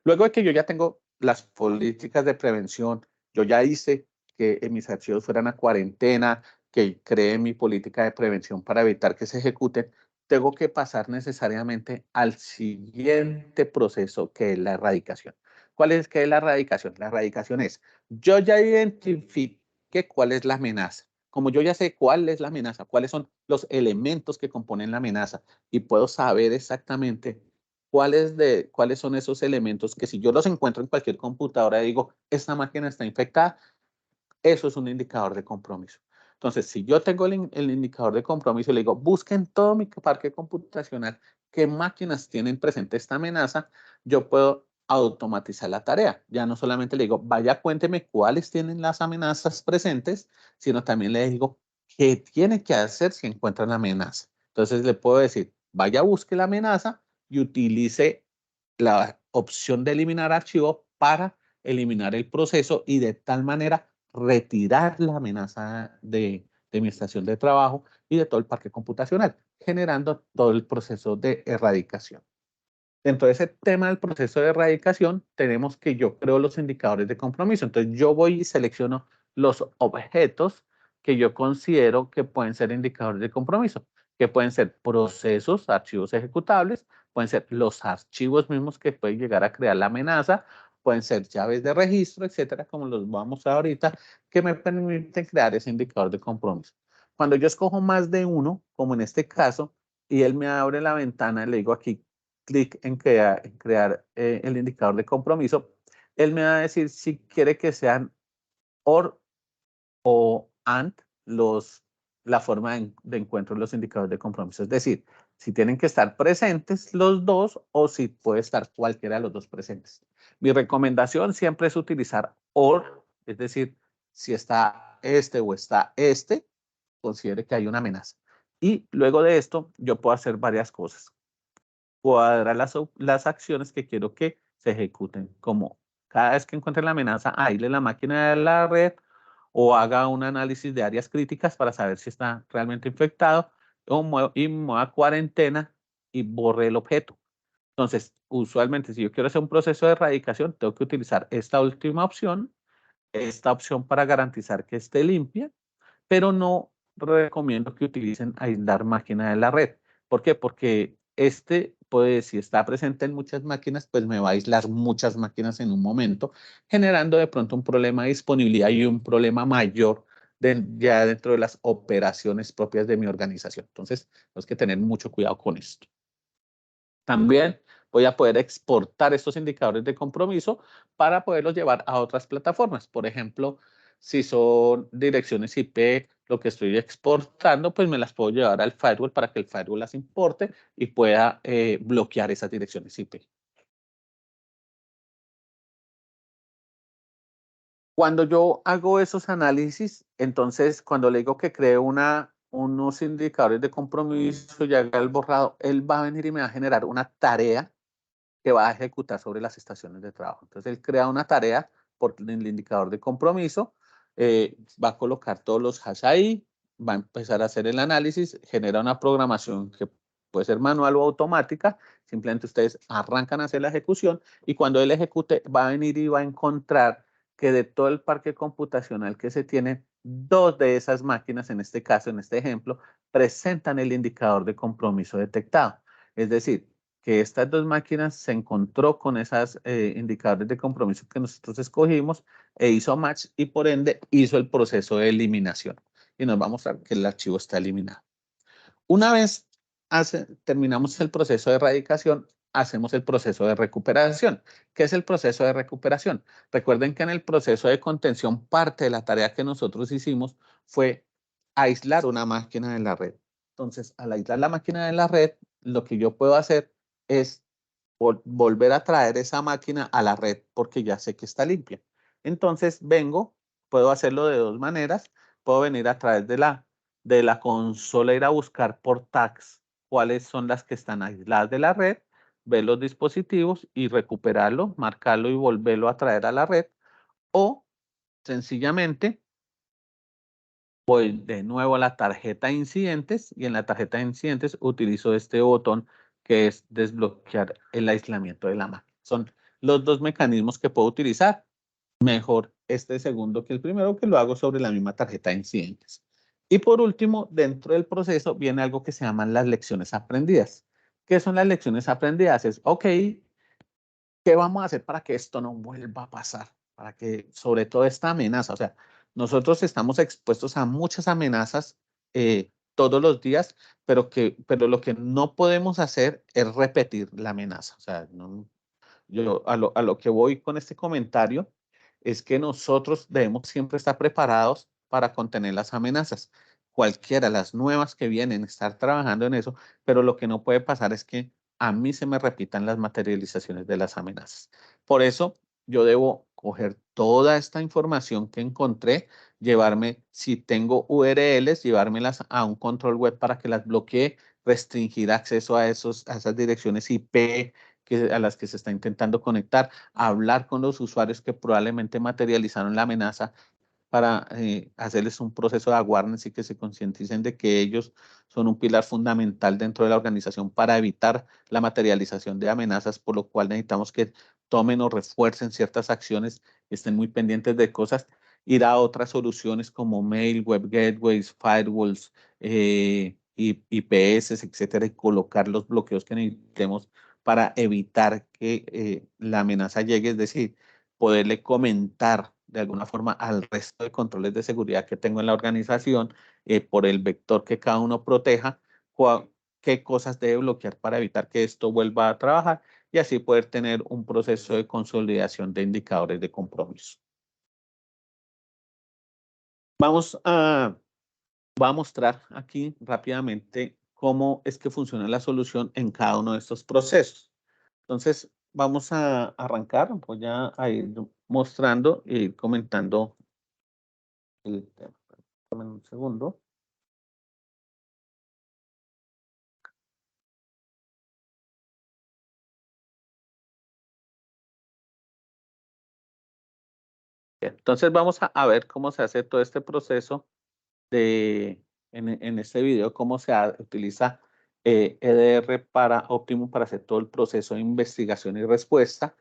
Luego de que yo ya tengo las políticas de prevención, yo ya hice que mis archivos fueran a cuarentena, que cree mi política de prevención para evitar que se ejecuten, tengo que pasar necesariamente al siguiente proceso, que es la erradicación. ¿Cuál es que es la erradicación? La erradicación es, yo ya identifiqué cuál es la amenaza. Como yo ya sé cuál es la amenaza, cuáles son los elementos que componen la amenaza y puedo saber exactamente cuáles son esos elementos que si yo los encuentro en cualquier computadora y digo, esta máquina está infectada, eso es un indicador de compromiso. Entonces, si yo tengo el indicador de compromiso y le digo, busquen todo mi parque computacional, qué máquinas tienen presente esta amenaza, yo puedo automatizar la tarea. Ya no solamente le digo, vaya, cuénteme cuáles tienen las amenazas presentes, sino también le digo, qué tiene que hacer si encuentra la amenaza. Entonces, le puedo decir, vaya, busque la amenaza y utilice la opción de eliminar archivo para eliminar el proceso y de tal manera retirar la amenaza de mi estación de trabajo y de todo el parque computacional, generando todo el proceso de erradicación. Dentro de ese tema del proceso de erradicación, tenemos que yo creo los indicadores de compromiso. Entonces, yo voy y selecciono los objetos que yo considero que pueden ser indicadores de compromiso, que pueden ser procesos, archivos ejecutables, pueden ser los archivos mismos que pueden llegar a crear la amenaza, pueden ser llaves de registro, etcétera, como los vamos a ver ahorita, que me permiten crear ese indicador de compromiso. Cuando yo escojo más de uno, como en este caso, y él me abre la ventana, le digo aquí, clic en crear el indicador de compromiso, él me va a decir si quiere que sean OR o AND la forma de encuentro de los indicadores de compromiso. Es decir, si tienen que estar presentes los dos o si puede estar cualquiera de los dos presentes. Mi recomendación siempre es utilizar OR, es decir, si está este o está este, considere que hay una amenaza. Y luego de esto, yo puedo hacer varias cosas. Cuadrar las acciones que quiero que se ejecuten, como cada vez que encuentre la amenaza, aísle la máquina de la red o haga un análisis de áreas críticas para saber si está realmente infectado, y mueva cuarentena y borre el objeto. Entonces, usualmente, si yo quiero hacer un proceso de erradicación, tengo que utilizar esta última opción, esta opción para garantizar que esté limpia, pero no recomiendo que utilicen aislar máquina de la red. ¿Por qué? Porque pues, si está presente en muchas máquinas, pues me va a aislar muchas máquinas en un momento, generando de pronto un problema de disponibilidad y un problema mayor ya dentro de las operaciones propias de mi organización. Entonces, tenemos que tener mucho cuidado con esto. También voy a poder exportar estos indicadores de compromiso para poderlos llevar a otras plataformas. Por ejemplo, si son direcciones IP, lo que estoy exportando, pues me las puedo llevar al firewall para que el firewall las importe y pueda bloquear esas direcciones IP. Cuando yo hago esos análisis, entonces cuando le digo que cree unos indicadores de compromiso y haga el borrado, él va a venir y me va a generar una tarea que va a ejecutar sobre las estaciones de trabajo. Entonces, él crea una tarea por el indicador de compromiso, va a colocar todos los hash ahí, va a empezar a hacer el análisis, genera una programación que puede ser manual o automática, simplemente ustedes arrancan a hacer la ejecución y cuando él ejecute va a venir y va a encontrar que de todo el parque computacional que se tiene, 2 de esas máquinas, en este caso, en este ejemplo, presentan el indicador de compromiso detectado. Es decir, que estas 2 máquinas se encontró con esos indicadores de compromiso que nosotros escogimos e hizo match y por ende hizo el proceso de eliminación. Y nos va a mostrar que el archivo está eliminado. Una vez terminamos el proceso de erradicación, hacemos el proceso de recuperación. ¿Qué es el proceso de recuperación? Recuerden que en el proceso de contención, parte de la tarea que nosotros hicimos fue aislar una máquina de la red. Entonces, al aislar la máquina de la red, lo que yo puedo hacer es volver a traer esa máquina a la red porque ya sé que está limpia. Entonces, puedo hacerlo de 2 maneras. Puedo venir a través de la consola, ir a buscar por tags cuáles son las que están aisladas de la red, ver los dispositivos y recuperarlo, marcarlo y volverlo a traer a la red. O sencillamente voy de nuevo a la tarjeta de incidentes y en la tarjeta de incidentes utilizo este botón que es desbloquear el aislamiento de la máquina. Son los 2 mecanismos que puedo utilizar. Mejor este segundo que el primero, que lo hago sobre la misma tarjeta de incidentes. Y por último, dentro del proceso viene algo que se llaman las lecciones aprendidas. ¿Qué son las lecciones aprendidas? Es, ok, ¿qué vamos a hacer para que esto no vuelva a pasar? Para que, sobre todo esta amenaza, o sea, nosotros estamos expuestos a muchas amenazas todos los días, pero lo que no podemos hacer es repetir la amenaza. O sea, yo a lo que voy con este comentario es que nosotros debemos siempre estar preparados para contener las amenazas. Cualquiera, las nuevas que vienen, estar trabajando en eso, pero lo que no puede pasar es que a mí se me repitan las materializaciones de las amenazas. Por eso yo debo coger toda esta información que encontré, si tengo URLs, llevármelas a un control web para que las bloquee, restringir acceso a esas direcciones IP a las que se está intentando conectar, hablar con los usuarios que probablemente materializaron la amenaza para hacerles un proceso de awareness y que se concienticen de que ellos son un pilar fundamental dentro de la organización para evitar la materialización de amenazas, por lo cual necesitamos que tomen o refuercen ciertas acciones, estén muy pendientes de cosas, ir a otras soluciones como mail, web gateways, firewalls, IPS, etcétera, y colocar los bloqueos que necesitemos para evitar que la amenaza llegue, es decir, poderle comentar de alguna forma al resto de controles de seguridad que tengo en la organización, por el vector que cada uno proteja, qué cosas debe bloquear para evitar que esto vuelva a trabajar y así poder tener un proceso de consolidación de indicadores de compromiso. Voy a mostrar aquí rápidamente cómo es que funciona la solución en cada uno de estos procesos. Entonces, vamos a arrancar. Voy a ir mostrando y ir comentando el tema. Tomen un segundo. Bien, entonces vamos a ver cómo se hace todo este proceso en este video, cómo utiliza EDR para Optimum para hacer todo el proceso de investigación y respuesta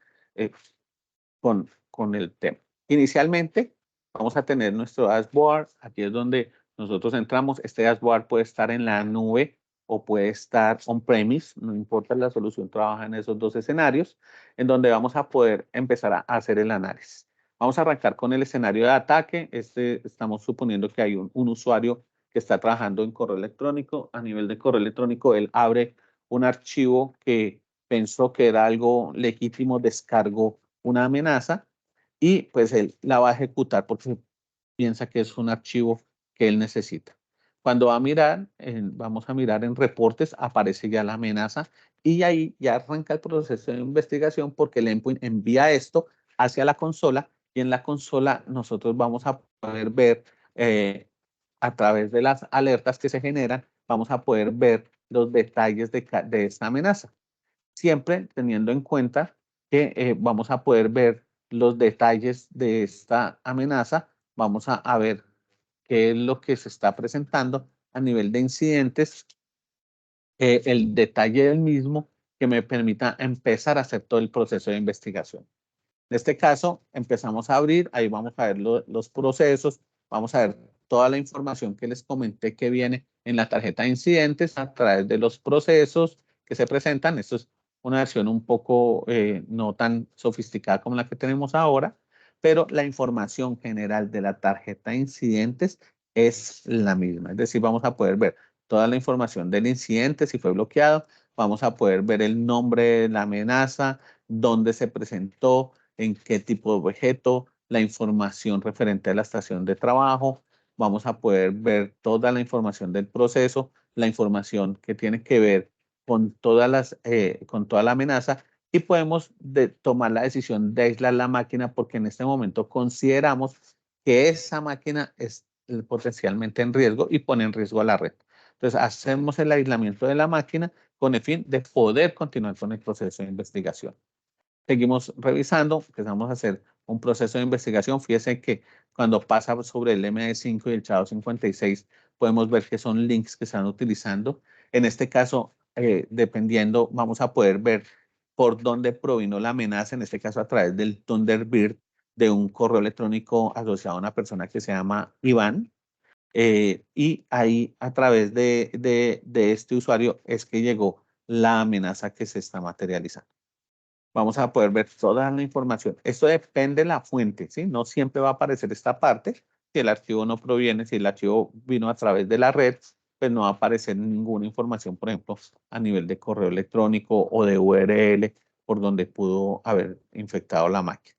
con el tema. Inicialmente vamos a tener nuestro dashboard. Aquí es donde nosotros entramos. Este dashboard puede estar en la nube o puede estar on-premise, no importa, la solución trabaja en esos dos escenarios, en donde vamos a poder empezar a hacer el análisis. Vamos a arrancar con el escenario de ataque. Estamos suponiendo que hay un usuario que está trabajando en correo electrónico. A nivel de correo electrónico, él abre un archivo que pensó que era algo legítimo, descargó una amenaza y pues él la va a ejecutar porque piensa que es un archivo que él necesita. Cuando va a mirar, vamos a mirar en reportes, aparece ya la amenaza y ahí ya arranca el proceso de investigación porque el endpoint envía esto hacia la consola y en la consola nosotros vamos a poder ver a través de las alertas que se generan, vamos a poder ver los detalles de esta amenaza. Siempre teniendo en cuenta que vamos a poder ver los detalles de esta amenaza, vamos a ver qué es lo que se está presentando a nivel de incidentes, el detalle del mismo que me permita empezar a hacer todo el proceso de investigación. En este caso, empezamos a abrir, ahí vamos a ver los procesos, vamos a ver toda la información que les comenté que viene en la tarjeta de incidentes a través de los procesos que se presentan. Esto es una versión un poco no tan sofisticada como la que tenemos ahora, pero la información general de la tarjeta de incidentes es la misma. Es decir, vamos a poder ver toda la información del incidente, si fue bloqueado, vamos a poder ver el nombre de la amenaza, dónde se presentó, en qué tipo de objeto, la información referente a la estación de trabajo. Vamos a poder ver toda la información del proceso, la información que tiene que ver con toda la amenaza y podemos tomar la decisión de aislar la máquina porque en este momento consideramos que esa máquina es potencialmente en riesgo y pone en riesgo a la red. Entonces, hacemos el aislamiento de la máquina con el fin de poder continuar con el proceso de investigación. Seguimos revisando, empezamos a hacer un proceso de investigación. Fíjense que cuando pasa sobre el MD5 y el SHA-256, podemos ver que son links que están utilizando. En este caso, dependiendo, vamos a poder ver por dónde provino la amenaza, en este caso a través del Thunderbird, de un correo electrónico asociado a una persona que se llama Iván. Y ahí a través de este usuario es que llegó la amenaza que se está materializando. Vamos a poder ver toda la información. Esto depende de la fuente, ¿sí? No siempre va a aparecer esta parte. Si el archivo no proviene, si el archivo vino a través de la red, pues no va a aparecer ninguna información, por ejemplo, a nivel de correo electrónico o de URL por donde pudo haber infectado la máquina.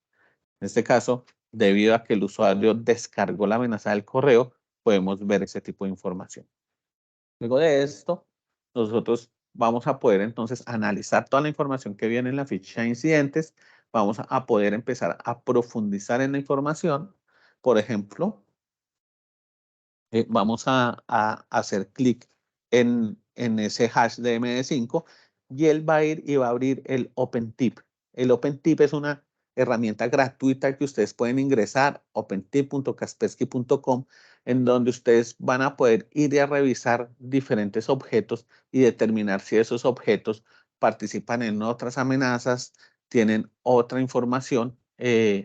En este caso, debido a que el usuario descargó la amenaza del correo, podemos ver ese tipo de información. Luego de esto, nosotros vamos a poder entonces analizar toda la información que viene en la ficha de incidentes. Vamos a poder empezar a profundizar en la información. Por ejemplo, vamos a hacer clic en ese hash de MD5 y él va a ir y va a abrir el OpenTip. El OpenTip es una herramienta gratuita que ustedes pueden ingresar, opentip.kaspersky.com, en donde ustedes van a poder ir a revisar diferentes objetos y determinar si esos objetos participan en otras amenazas, tienen otra información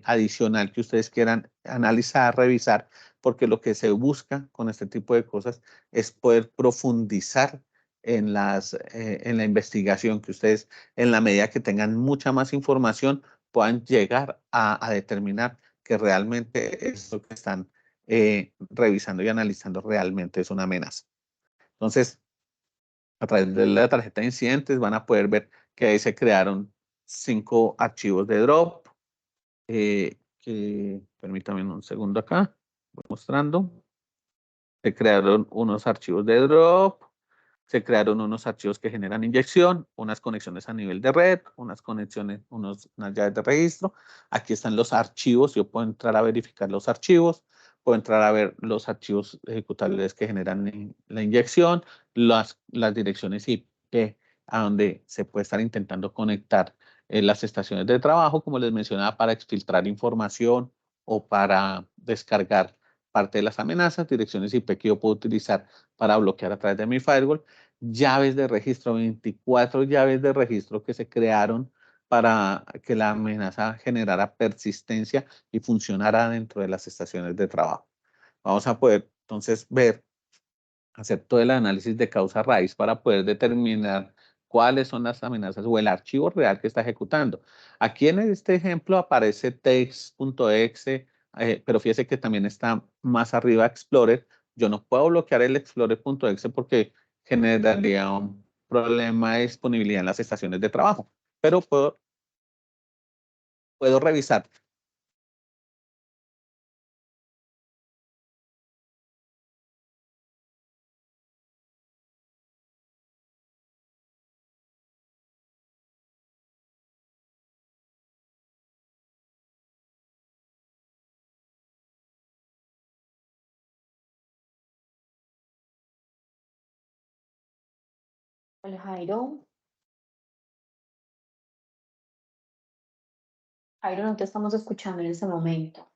adicional que ustedes quieran analizar, revisar, porque lo que se busca con este tipo de cosas es poder profundizar en la investigación, que ustedes en la medida que tengan mucha más información puedan llegar a determinar que realmente esto que están revisando y analizando realmente es una amenaza. Entonces, a través de la tarjeta de incidentes van a poder ver que ahí se crearon 5 archivos de drop, que permítanme un segundo acá, voy mostrando. Se crearon unos archivos de drop, se crearon unos archivos que generan inyección, unas conexiones a nivel de red, unas conexiones, unas llaves de registro. Aquí están los archivos, yo puedo entrar a verificar los archivos, puedo entrar a ver los archivos ejecutables que generan la inyección, las direcciones IP a donde se puede estar intentando conectar las estaciones de trabajo, como les mencionaba, para exfiltrar información o para descargar parte de las amenazas, direcciones IP que yo puedo utilizar para bloquear a través de mi firewall, llaves de registro, 24 llaves de registro que se crearon para que la amenaza generara persistencia y funcionara dentro de las estaciones de trabajo. Vamos a poder entonces hacer todo el análisis de causa raíz para poder determinar cuáles son las amenazas o el archivo real que está ejecutando. Aquí en este ejemplo aparece text.exe, pero fíjese que también está más arriba Explorer. Yo no puedo bloquear el Explorer.exe porque generaría un problema de disponibilidad en las estaciones de trabajo, pero puedo revisar. Hola, Jairo. Jairo, no te estamos escuchando en este momento.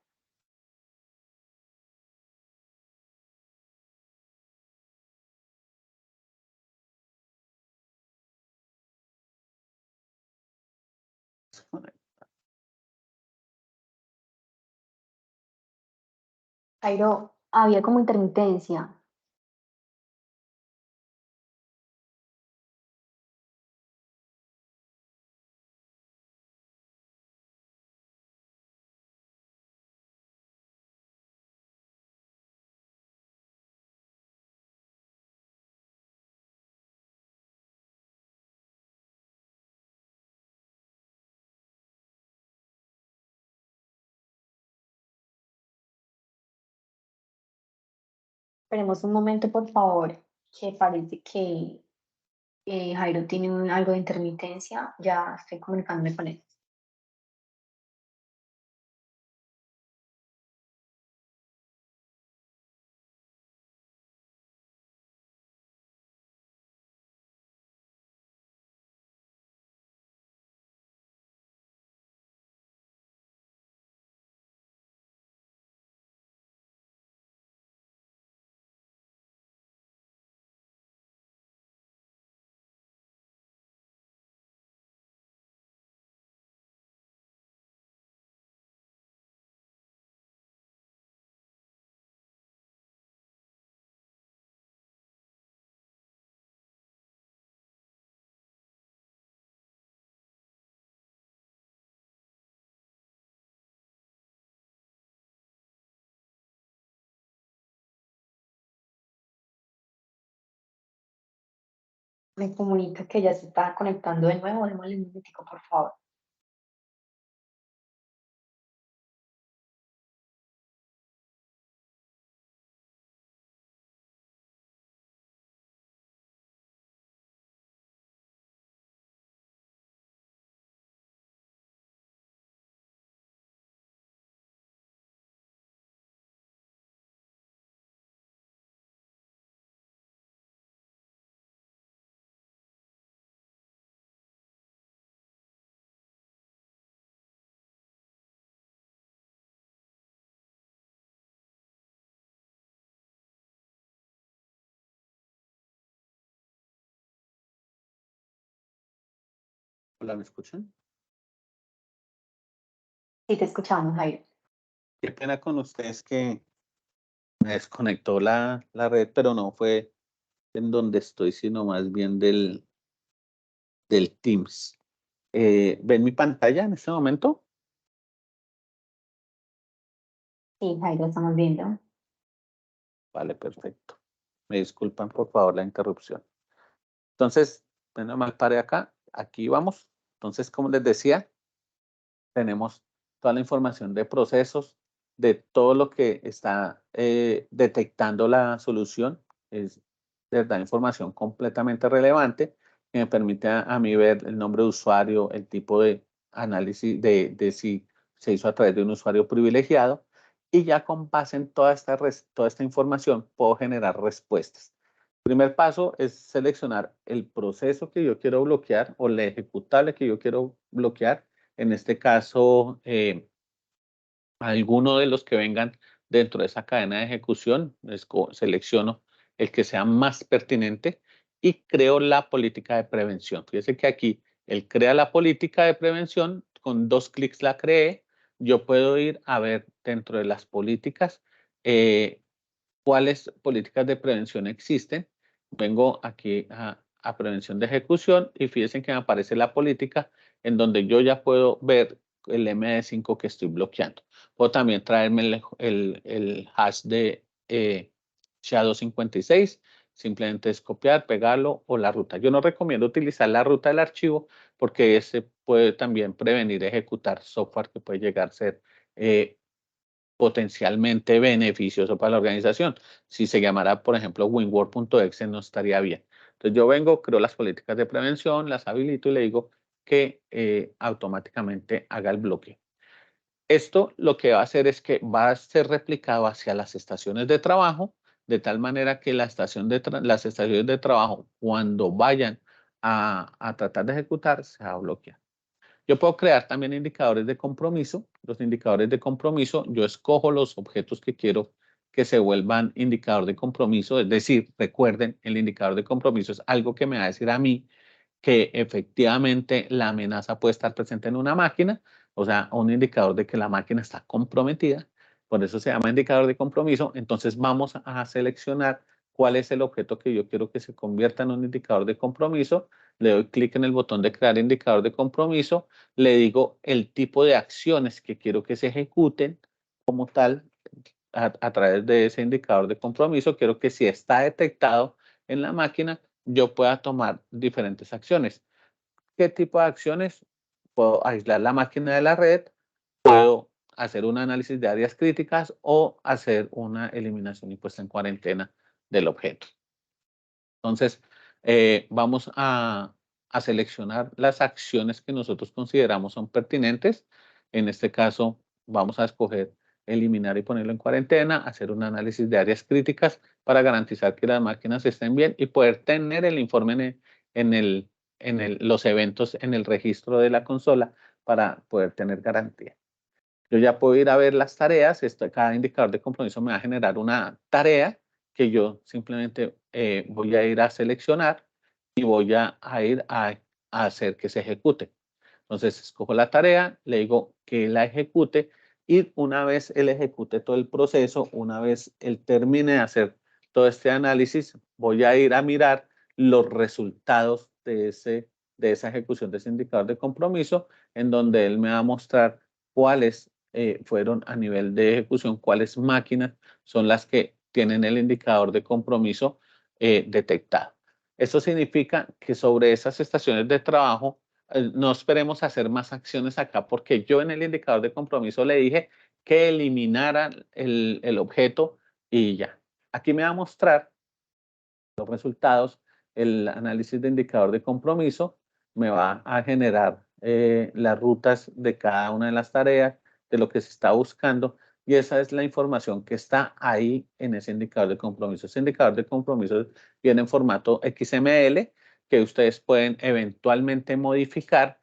Jairo, había como intermitencia. Esperemos un momento, por favor, que parece que Jairo tiene algo de intermitencia. Ya estoy comunicándome con él. Me comunica que ya se está conectando de nuevo. Démosle un minutico, por favor. Hola, ¿me escuchan? Sí, te escuchamos, Jairo. Qué pena con ustedes que me desconectó la red, pero no fue en donde estoy, sino más bien del Teams. ¿Ven mi pantalla en este momento? Sí, Jairo, estamos viendo. Vale, perfecto. Me disculpan, por favor, la interrupción. Entonces, menos mal paré acá. Aquí vamos. Entonces, como les decía, tenemos toda la información de procesos, de todo lo que está detectando la solución. Es de verdad información completamente relevante que me permite a mí ver el nombre de usuario, el tipo de análisis de si se hizo a través de un usuario privilegiado y ya con base en toda esta información puedo generar respuestas. El primer paso es seleccionar el proceso que yo quiero bloquear o la ejecutable que yo quiero bloquear. En este caso, alguno de los que vengan dentro de esa cadena de ejecución, selecciono el que sea más pertinente y creo la política de prevención. Fíjese que aquí él crea la política de prevención, con 2 clics la creé. Yo puedo ir a ver dentro de las políticas cuáles políticas de prevención existen. Vengo aquí a prevención de ejecución y fíjense que me aparece la política en donde yo ya puedo ver el MD5 que estoy bloqueando. Puedo también traerme el hash de SHA-256, simplemente es copiar, pegarlo o la ruta. Yo no recomiendo utilizar la ruta del archivo porque ese puede también prevenir ejecutar software que puede llegar a ser potencialmente beneficioso para la organización. Si se llamara, por ejemplo, winword.exe, no estaría bien. Entonces yo vengo, creo las políticas de prevención, las habilito y le digo que automáticamente haga el bloque. Esto lo que va a hacer es que va a ser replicado hacia las estaciones de trabajo, de tal manera que las estaciones de trabajo, cuando vayan a tratar de ejecutar, se va a bloquear. Yo puedo crear también indicadores de compromiso. Los indicadores de compromiso, yo escojo los objetos que quiero que se vuelvan indicador de compromiso. Es decir, recuerden, el indicador de compromiso es algo que me va a decir a mí que efectivamente la amenaza puede estar presente en una máquina, o sea, un indicador de que la máquina está comprometida. Por eso se llama indicador de compromiso. Entonces vamos a seleccionar cuál es el objeto que yo quiero que se convierta en un indicador de compromiso. Le doy clic en el botón de crear indicador de compromiso, le digo el tipo de acciones que quiero que se ejecuten como tal a través de ese indicador de compromiso. Quiero que si está detectado en la máquina, yo pueda tomar diferentes acciones. ¿Qué tipo de acciones? Puedo aislar la máquina de la red, puedo hacer un análisis de áreas críticas o hacer una eliminación y puesta en cuarentena del objeto. Entonces, vamos a seleccionar las acciones que nosotros consideramos son pertinentes. En este caso, vamos a escoger eliminar y ponerlo en cuarentena, hacer un análisis de áreas críticas para garantizar que las máquinas estén bien y poder tener el informe los eventos en el registro de la consola para poder tener garantía. Yo ya puedo ir a ver las tareas. Cada indicador de compromiso me va a generar una tarea que yo simplemente voy a ir a seleccionar y voy a ir a hacer que se ejecute. Entonces, escojo la tarea, le digo que la ejecute y una vez él ejecute todo el proceso, una vez él termine de hacer todo este análisis, voy a ir a mirar los resultados de esa ejecución de ese indicador de compromiso, en donde él me va a mostrar cuáles fueron a nivel de ejecución, cuáles máquinas son las que tienen el indicador de compromiso detectado. Esto significa que sobre esas estaciones de trabajo no esperemos hacer más acciones acá porque yo en el indicador de compromiso le dije que eliminara el objeto y ya. Aquí me va a mostrar los resultados, el análisis de indicador de compromiso, me va a generar las rutas de cada una de las tareas, de lo que se está buscando, y esa es la información que está ahí en ese indicador de compromiso. Ese indicador de compromiso viene en formato XML que ustedes pueden eventualmente modificar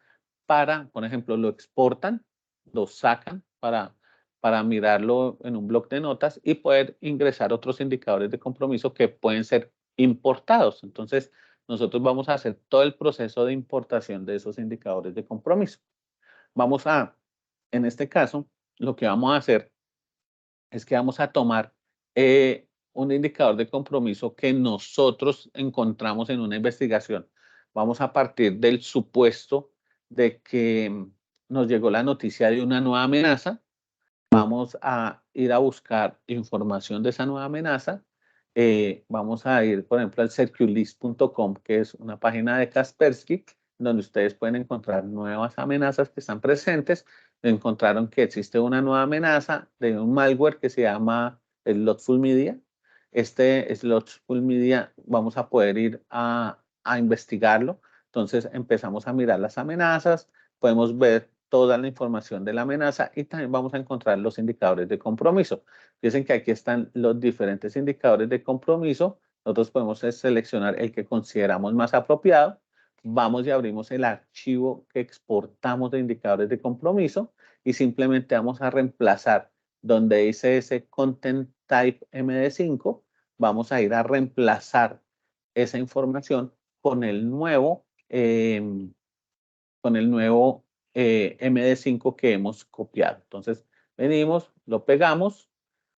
para, por ejemplo, lo exportan, lo sacan para mirarlo en un bloc de notas y poder ingresar otros indicadores de compromiso que pueden ser importados. Entonces, nosotros vamos a hacer todo el proceso de importación de esos indicadores de compromiso. En este caso, lo que vamos a hacer es que vamos a tomar un indicador de compromiso que nosotros encontramos en una investigación. Vamos a partir del supuesto de que nos llegó la noticia de una nueva amenaza. Vamos a ir a buscar información de esa nueva amenaza. Vamos a ir, por ejemplo, al securelist.com, que es una página de Kaspersky, donde ustedes pueden encontrar nuevas amenazas que están presentes. Encontraron que existe una nueva amenaza de un malware que se llama Slothful Media. Este Slothful Media vamos a poder ir a investigarlo. Entonces empezamos a mirar las amenazas, podemos ver toda la información de la amenaza y también vamos a encontrar los indicadores de compromiso. Fíjense que aquí están los diferentes indicadores de compromiso. Nosotros podemos seleccionar el que consideramos más apropiado. Vamos y abrimos el archivo que exportamos de indicadores de compromiso y simplemente vamos a reemplazar donde dice ese content type MD5, vamos a ir a reemplazar esa información con el nuevo MD5 que hemos copiado. Entonces, venimos, lo pegamos,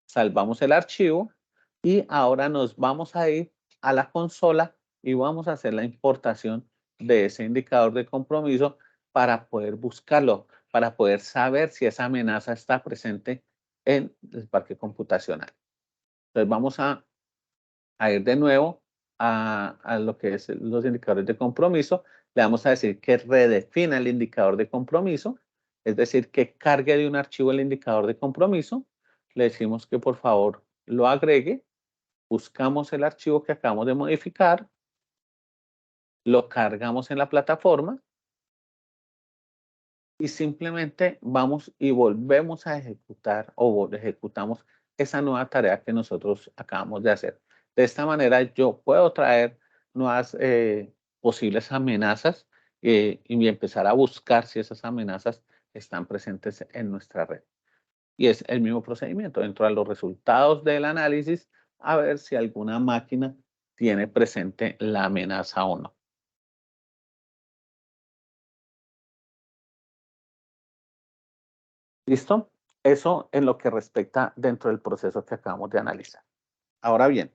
salvamos el archivo y ahora nos vamos a ir a la consola y vamos a hacer la importación de ese indicador de compromiso para poder buscarlo, para poder saber si esa amenaza está presente en el parque computacional. Entonces, vamos a ir de nuevo a lo que es los indicadores de compromiso. Le vamos a decir que redefina el indicador de compromiso, es decir, que cargue de un archivo el indicador de compromiso. Le decimos que por favor lo agregue. Buscamos el archivo que acabamos de modificar, lo cargamos en la plataforma y simplemente vamos y volvemos a ejecutar o ejecutamos esa nueva tarea que nosotros acabamos de hacer. De esta manera yo puedo traer nuevas posibles amenazas y empezar a buscar si esas amenazas están presentes en nuestra red. Y es el mismo procedimiento, dentro de los resultados del análisis, a ver si alguna máquina tiene presente la amenaza o no. ¿Listo? Eso en lo que respecta dentro del proceso que acabamos de analizar. Ahora bien,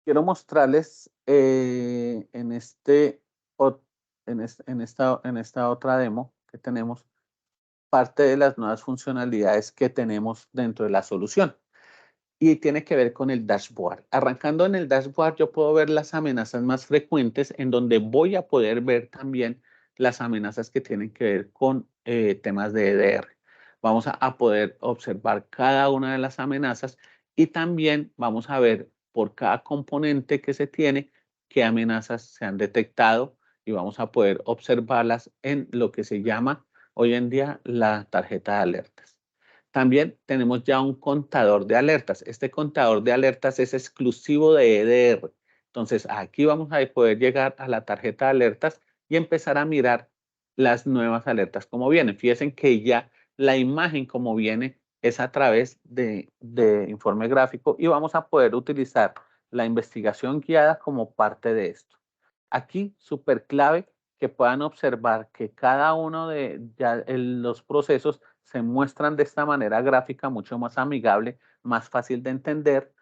quiero mostrarles en esta otra demo que tenemos parte de las nuevas funcionalidades que tenemos dentro de la solución. Y tiene que ver con el dashboard. Arrancando en el dashboard, yo puedo ver las amenazas más frecuentes, en donde voy a poder ver también las amenazas que tienen que ver con temas de EDR. Vamos a poder observar cada una de las amenazas y también vamos a ver por cada componente que se tiene qué amenazas se han detectado y vamos a poder observarlas en lo que se llama hoy en día la tarjeta de alertas. También tenemos ya un contador de alertas. Este contador de alertas es exclusivo de EDR. Entonces, aquí vamos a poder llegar a la tarjeta de alertas y empezar a mirar las nuevas alertas como vienen. Fíjense que ya la imagen como viene es a través de informe gráfico y vamos a poder utilizar la investigación guiada como parte de esto. Aquí, súper clave que puedan observar que cada uno de los procesos se muestran de esta manera gráfica mucho más amigable, más fácil de entender.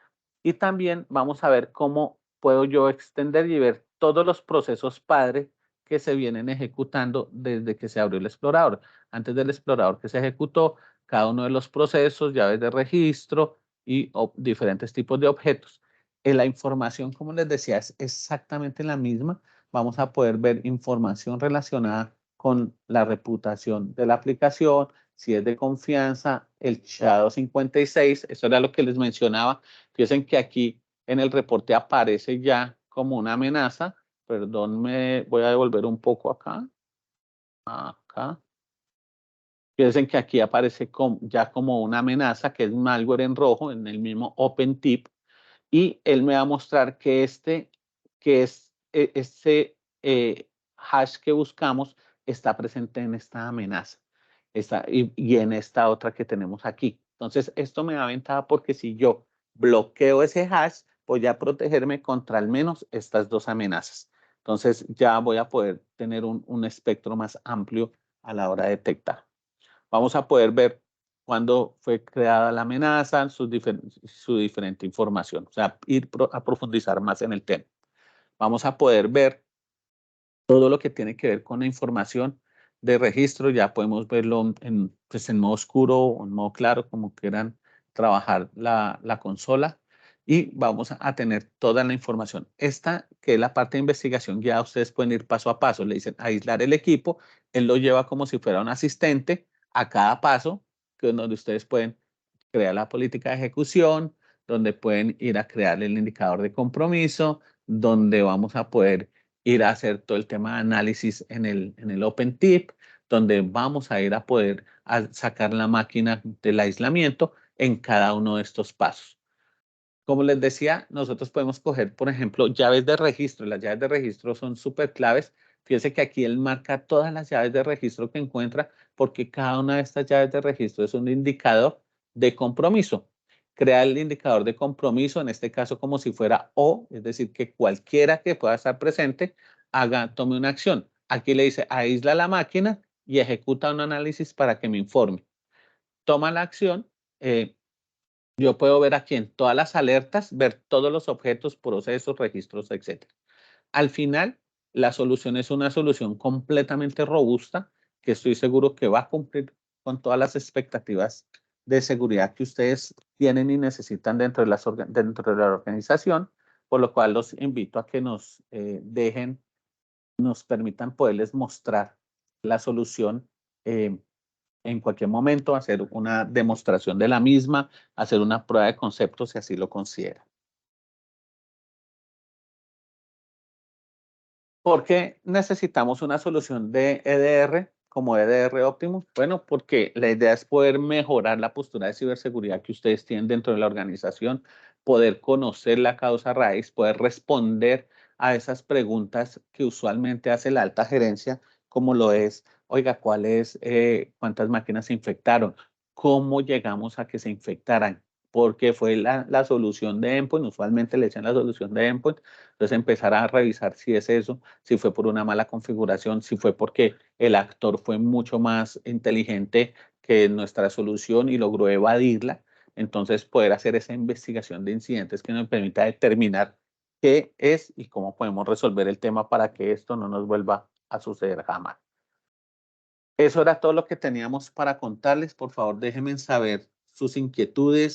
Y también vamos a ver cómo puedo yo extender y ver todos los procesos padre que se vienen ejecutando desde que se abrió el explorador. Antes del explorador que se ejecutó, cada uno de los procesos, llaves de registro y diferentes tipos de objetos. La información, como les decía, es exactamente la misma. Vamos a poder ver información relacionada con la reputación de la aplicación, si es de confianza, el SHA-256, eso era lo que les mencionaba. Fíjense que aquí en el reporte aparece ya como una amenaza. Perdón, me voy a devolver un poco acá. Acá. Fíjense que aquí aparece ya como una amenaza, que es malware en rojo, en el mismo OpenTip. Y él me va a mostrar que este hash que buscamos está presente en esta amenaza y en esta otra que tenemos aquí. Entonces, esto me da ventaja porque si yo bloqueo ese hash, voy a protegerme contra al menos estas dos amenazas. Entonces, ya voy a poder tener un espectro más amplio a la hora de detectar. Vamos a poder ver cuándo fue creada la amenaza, su diferente información, o sea, ir a profundizar más en el tema. Vamos a poder ver todo lo que tiene que ver con la información de registro, ya podemos verlo en modo oscuro o en modo claro, como quieran trabajar la consola, y vamos a tener toda la información. Esta, que es la parte de investigación, ya ustedes pueden ir paso a paso, le dicen aislar el equipo, él lo lleva como si fuera un asistente a cada paso, que es donde ustedes pueden crear la política de ejecución, donde pueden ir a crear el indicador de compromiso, donde vamos a poder ir a hacer todo el tema de análisis en el OpenTip, donde vamos a ir a poder sacar la máquina del aislamiento en cada uno de estos pasos. Como les decía, nosotros podemos coger, por ejemplo, llaves de registro. Las llaves de registro son súper claves Fíjese que aquí él marca todas las llaves de registro que encuentra, porque cada una de estas llaves de registro es un indicador de compromiso. Crea el indicador de compromiso, en este caso como si fuera O, es decir, que cualquiera que pueda estar presente tome una acción. Aquí le dice aísla la máquina y ejecuta un análisis para que me informe. Toma la acción. Yo puedo ver aquí en todas las alertas, ver todos los objetos, procesos, registros, etc. Al final, la solución es una solución completamente robusta que estoy seguro que va a cumplir con todas las expectativas de seguridad que ustedes tienen y necesitan dentro de la organización, por lo cual los invito a que nos nos permitan poderles mostrar la solución en cualquier momento, hacer una demostración de la misma, hacer una prueba de concepto si así lo consideran. ¿Por qué necesitamos una solución de EDR como EDR Optimus? Bueno, porque la idea es poder mejorar la postura de ciberseguridad que ustedes tienen dentro de la organización, poder conocer la causa raíz, poder responder a esas preguntas que usualmente hace la alta gerencia, como lo es, oiga, ¿cuántas máquinas se infectaron? ¿Cómo llegamos a que se infectaran? Porque fue la solución de endpoint, usualmente le echan la solución de endpoint, entonces empezar a revisar si es eso, si fue por una mala configuración, si fue porque el actor fue mucho más inteligente que nuestra solución y logró evadirla. Entonces, poder hacer esa investigación de incidentes que nos permita determinar qué es y cómo podemos resolver el tema para que esto no nos vuelva a suceder jamás. Eso era todo lo que teníamos para contarles. Por favor, déjenme saber sus inquietudes,